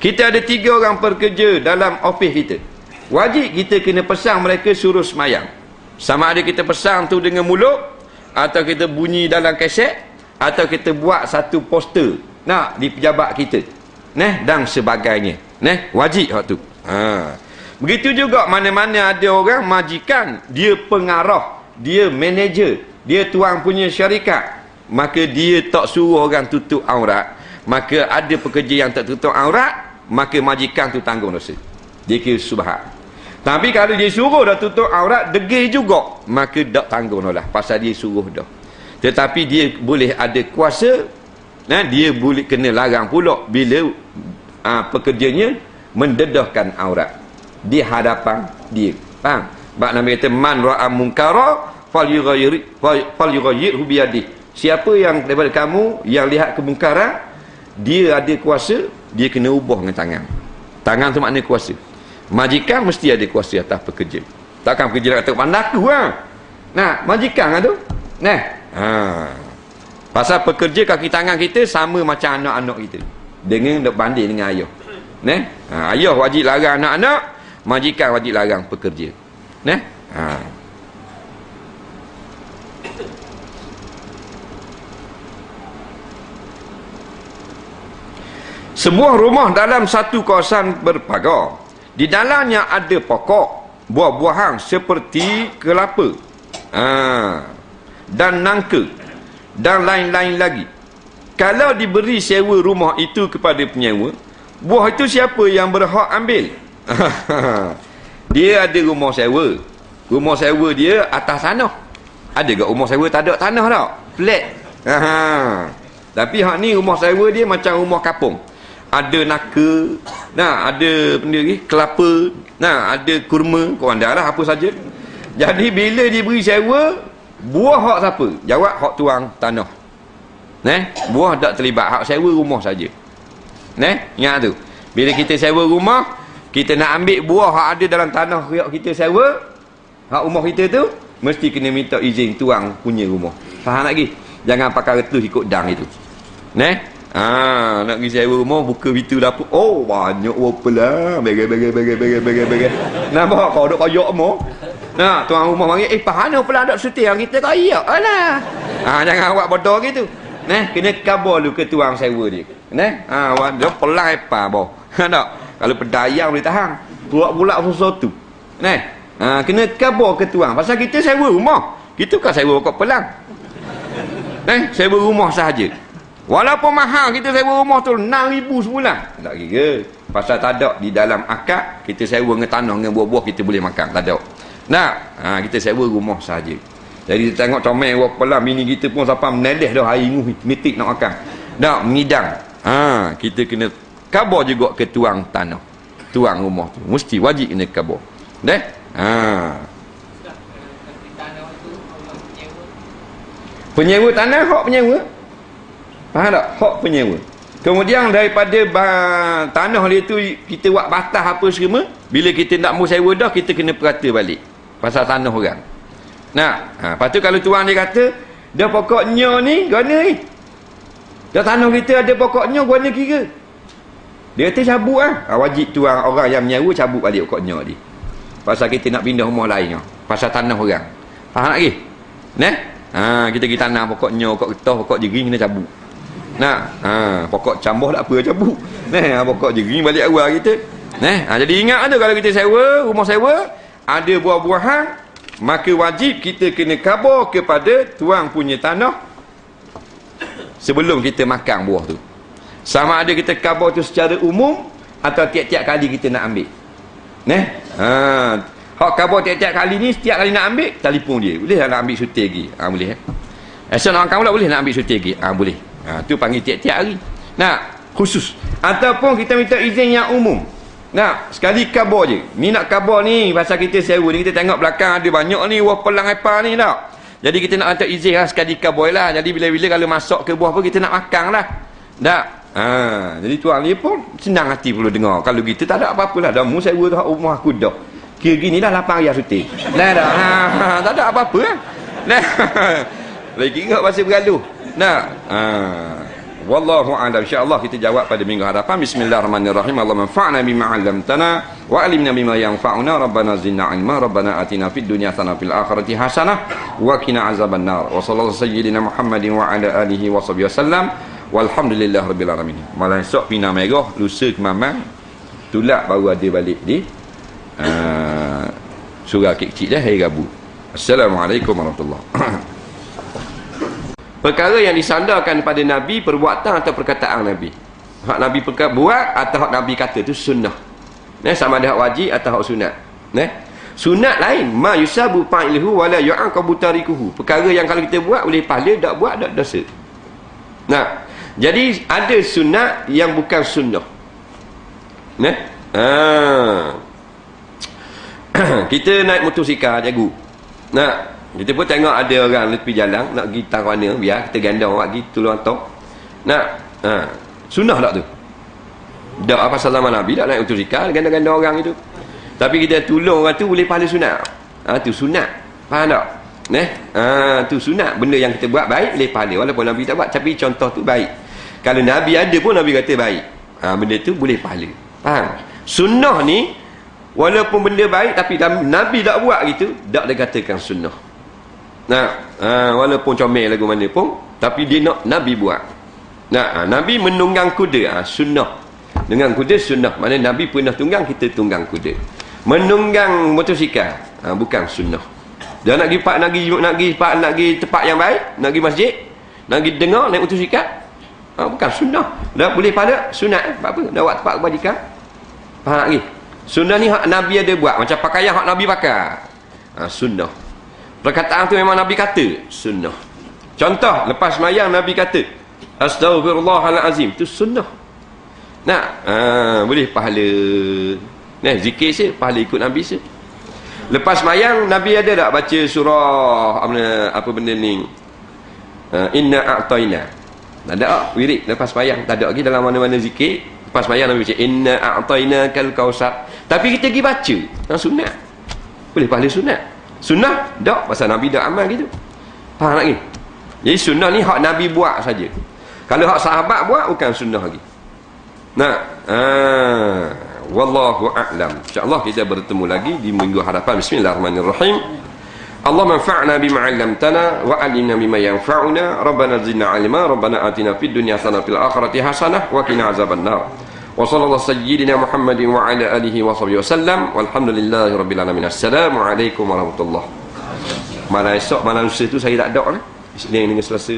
Kita ada 3 orang pekerja dalam ofis kita. Wajib kita kena pesan mereka suruh semayang. Sama ada kita pesan tu dengan mulut, atau kita bunyi dalam kaset, atau kita buat satu poster di pejabat kita. Dan sebagainya. Wajib hak tu. Begitu juga mana-mana ada orang majikan, dia pengarah, dia manager, dia tuan punya syarikat, maka dia tak suruh orang tutup aurat, maka ada pekerja yang tak tutup aurat, maka majikan tu tanggung dosa. Dia kira subhat. Tapi kalau dia suruh dah tutup aurat, degil juga, maka tak tanggung lah, pasal dia suruh dah. Tetapi dia boleh ada kuasa, dia boleh kena larang pula bila pekerjanya mendedahkan aurat di hadapan dia. Faham? Sebab Nabi kata, man ra'a munkara falyughayyirhu biyadihi. siapa yang daripada kamu yang lihat kemungkaran, dia ada kuasa, dia kena ubah dengan tangan. Tangan tu makna kuasa. Majikan mesti ada kuasa atas pekerja. Takkan pekerja nak kata pandai aku Nah, majikan tu. Nah. Pasal pekerja kaki tangan kita sama macam anak-anak kita. Dengan banding dengan ayah. Ayah wajib larang anak-anak, majikan wajib larang pekerja. Sebuah rumah dalam satu kawasan berpagar. Di dalamnya ada pokok buah-buahan seperti kelapa, dan nangka, dan lain-lain lagi. Kalau diberi sewa rumah itu kepada penyewa, buah itu siapa yang berhak ambil? Dia ada rumah sewa. Rumah sewa dia atas tanah. Ada ke rumah sewa tak ada tanah tak? Flat. Tapi hak ni rumah sewa dia macam rumah kampung. Ada naka, ada benda ni, kelapa, ada kurma, korang dah lah apa saja. Jadi bila diberi sewa, buah hak siapa? Jawab hak tuang tanah. Buah tak terlibat, hak sewa rumah saja. Ingat tu. Bila kita sewa rumah, kita nak ambil buah hak ada dalam tanah yang kita sewa, hak rumah kita tu mesti kena minta izin tuang punya rumah. Faham lagi? Jangan pakai retus ikut dang itu. Nak pergi sewa rumah, buka pintu dapur, oh banyak apa lah, bagi. Nampak kau duk koyak mo. Tuan rumah mari, pahana pula duk setia kita koyak lah. Jangan awak bodoh gitu. Kena khabar dulu ke tuang sewa dia. Dia pelang apa boh. Tak. Kalau pedayang boleh tahan. Pulak-pulak sesuatu. Kena khabar ke tuang. Pasal kita sewa rumah. Kita kan sewa pokok pelang. Sewa rumah sahaja. Walaupun mahal kita sewa rumah tu 6,000 sebulan. Tak kira. Pasal tak ada di dalam akad, kita sewa dengan tanah dengan buah-buah kita boleh makan. Tak ada. Kita sewa rumah sahaja. Jadi kita tengok comel berapa lah bini kita pun sampai meneleh dah hari ni mitik nak makan. Tak mengidang. Kita kena khabar juga ke tuang tanah. Tuang rumah tu. Mesti wajib kena khabar. Penyewa tanah hak penyewa. Faham tak? Hak penyewa. Kemudian daripada tanah dia tu kita buat batas apa semua, bila kita nak mau sewa dah, kita kena perata balik pasal tanah orang. Lepas tu kalau tuan dia kata dah pokoknya ni guna ni, dah tanah kita ada pokoknya guna kira, dia kata cabut wajib tuan orang yang menyewa cabut balik pokoknya dia, pasal kita nak pindah rumah lain pasal tanah orang. Faham lagi? Kita pergi tanah pokoknya, pokok getah, pokok jering kena cabut. Pokok cambah tak apa cabut. Pokok jering balik awal kita. Jadi ingat tu, kalau kita sewa rumah sewa ada buah-buahan, maka wajib kita kena khabar kepada tuang punya tanah sebelum kita makan buah tu. Sama ada kita khabar tu secara umum atau tiap-tiap kali kita nak ambil. Hak khabar tiap-tiap kali ni, setiap kali nak ambil telefon dia. Boleh nak ambil cuti lagi? Boleh. Esok nak makan pula boleh nak ambil cuti lagi? Boleh. Tu panggil tiap-tiap hari. Khusus. Ataupun kita minta izin yang umum. Sekali khabar je. Ni nak khabar ni pasal kita sewa ni, kita tengok belakang ada banyak ni buah pelang apa ni tak. Jadi kita nak minta izin lah, sekali khabar lah. Jadi bila-bila kalau masuk ke buah pun kita nak makan lah. Tak. Jadi tuan dia pun senang hati perlu dengar. Kalau kita tak ada apa-apa lah. Dah mu sewa tu rumah aku dah. Kira gini lah 8 hari suti. Tak ada apa-apa lah. Lagi ingat masih bergaluh. Wallahu a'lam. Insya-Allah kita jawab pada minggu hadapan. Bismillahirrahmanirrahim. Allahumma anfa'na bima 'allamtana wa 'allimna bima yanfa'una. Rabbana zidna 'ilma. Rabbana atina fid dunya hasanah fil akhirati hasanah wa qina azabannar. Wa sallallahu sayyidina Muhammadin wa ala alihi wa sahbihi wasallam. Walhamdulillahirabbil alamin. Malam esok Pina Merah, lusa Kemaman. Tulak baru ada balik di surah kecil dah hari Rabu. Assalamualaikum warahmatullahi wabarakatuh. Perkara yang disandarkan pada Nabi, perbuatan atau perkataan Nabi. Hak Nabi buat atau hak Nabi kata tu sunnah. Sama ada hak wajib atau hak sunat. Sunat lain, ma yusabu fa'iluhu wala yu'aqabu tarikuhu. Perkara yang kalau kita buat boleh pahala, tak buat tak dosa. Jadi ada sunat yang bukan sunnah. Kita naik motosikal jagu. Kita pun tengok ada orang tepi jalan nak pergi tarana, biar kita gandang orang pergi tolong hantar. Nak sunnah tak tu? Tak apa zaman Nabi tak naik motosikal gandang-gandang orang itu. Tapi kita tolong orang tu boleh pahala sunat. Tu sunat. Faham tak? Tu sunat. Benda yang kita buat baik boleh pahala walaupun Nabi tak buat, tapi contoh tu baik. Kalau Nabi ada pun Nabi kata baik. Benda tu boleh pahala. Faham? Sunnah ni walaupun benda baik tapi Nabi tak buat gitu, tak dikatakan sunnah. Walaupun comel lagu mana pun, tapi dia nak Nabi buat. Nabi menunggang kuda, sunnah. Dengan kuda sunnah. Maknanya Nabi pernah tunggang, kita tunggang kuda. Menunggang motosikal, bukan sunnah. Dia nak pergi tempat yang baik, nak pergi masjid, nak pergi dengar naik motosikal, bukan sunnah. Dah boleh pada sunat. Apa? Nak buat tempat kebajikan. Faham lagi? Sunnah ni hak Nabi ada buat. Macam pakaian hak Nabi pakai, sunnah. Perkataan tu memang Nabi kata, sunnah. Contoh, lepas mayang Nabi kata Astaghfirullahalazim, tu sunnah. Boleh pahala. Zikir je, pahala ikut Nabi je. Lepas mayang Nabi ada tak baca surah apa benda ni, Inna a'tayna? Ada tak wirid lepas mayang? Tak ada lagi dalam mana-mana zikir. Lepas mayang Nabi baca Inna a'tayna kal kausar. Tapi kita pergi baca, sunat. Boleh pahala sunat. Sunnah tak, pasal Nabi dah amal gitu. Faham lagi? Jadi sunnah ni hak Nabi buat saja. Kalau hak sahabat buat, bukan sunnah lagi. Wallahu a'lam. InsyaAllah kita bertemu lagi di minggu hadapan. Bismillahirrahmanirrahim. Allah manfa'na bima 'allamtana wa 'allimna bima yanfa'una. Rabbana zidna 'ilma. Rabbana atina fid dunya hasanah fil akhirati hasanah wa qina azabannar. Wa sallallahu sayyidina Muhammadin wa ala alihi wa sahbihi wasallam. Walhamdulillahi rabbil alamin. Assalamualaikum warahmatullahi. Malam esok, malam lusa tu saya tak ada lah. Isnin dengan Selasa.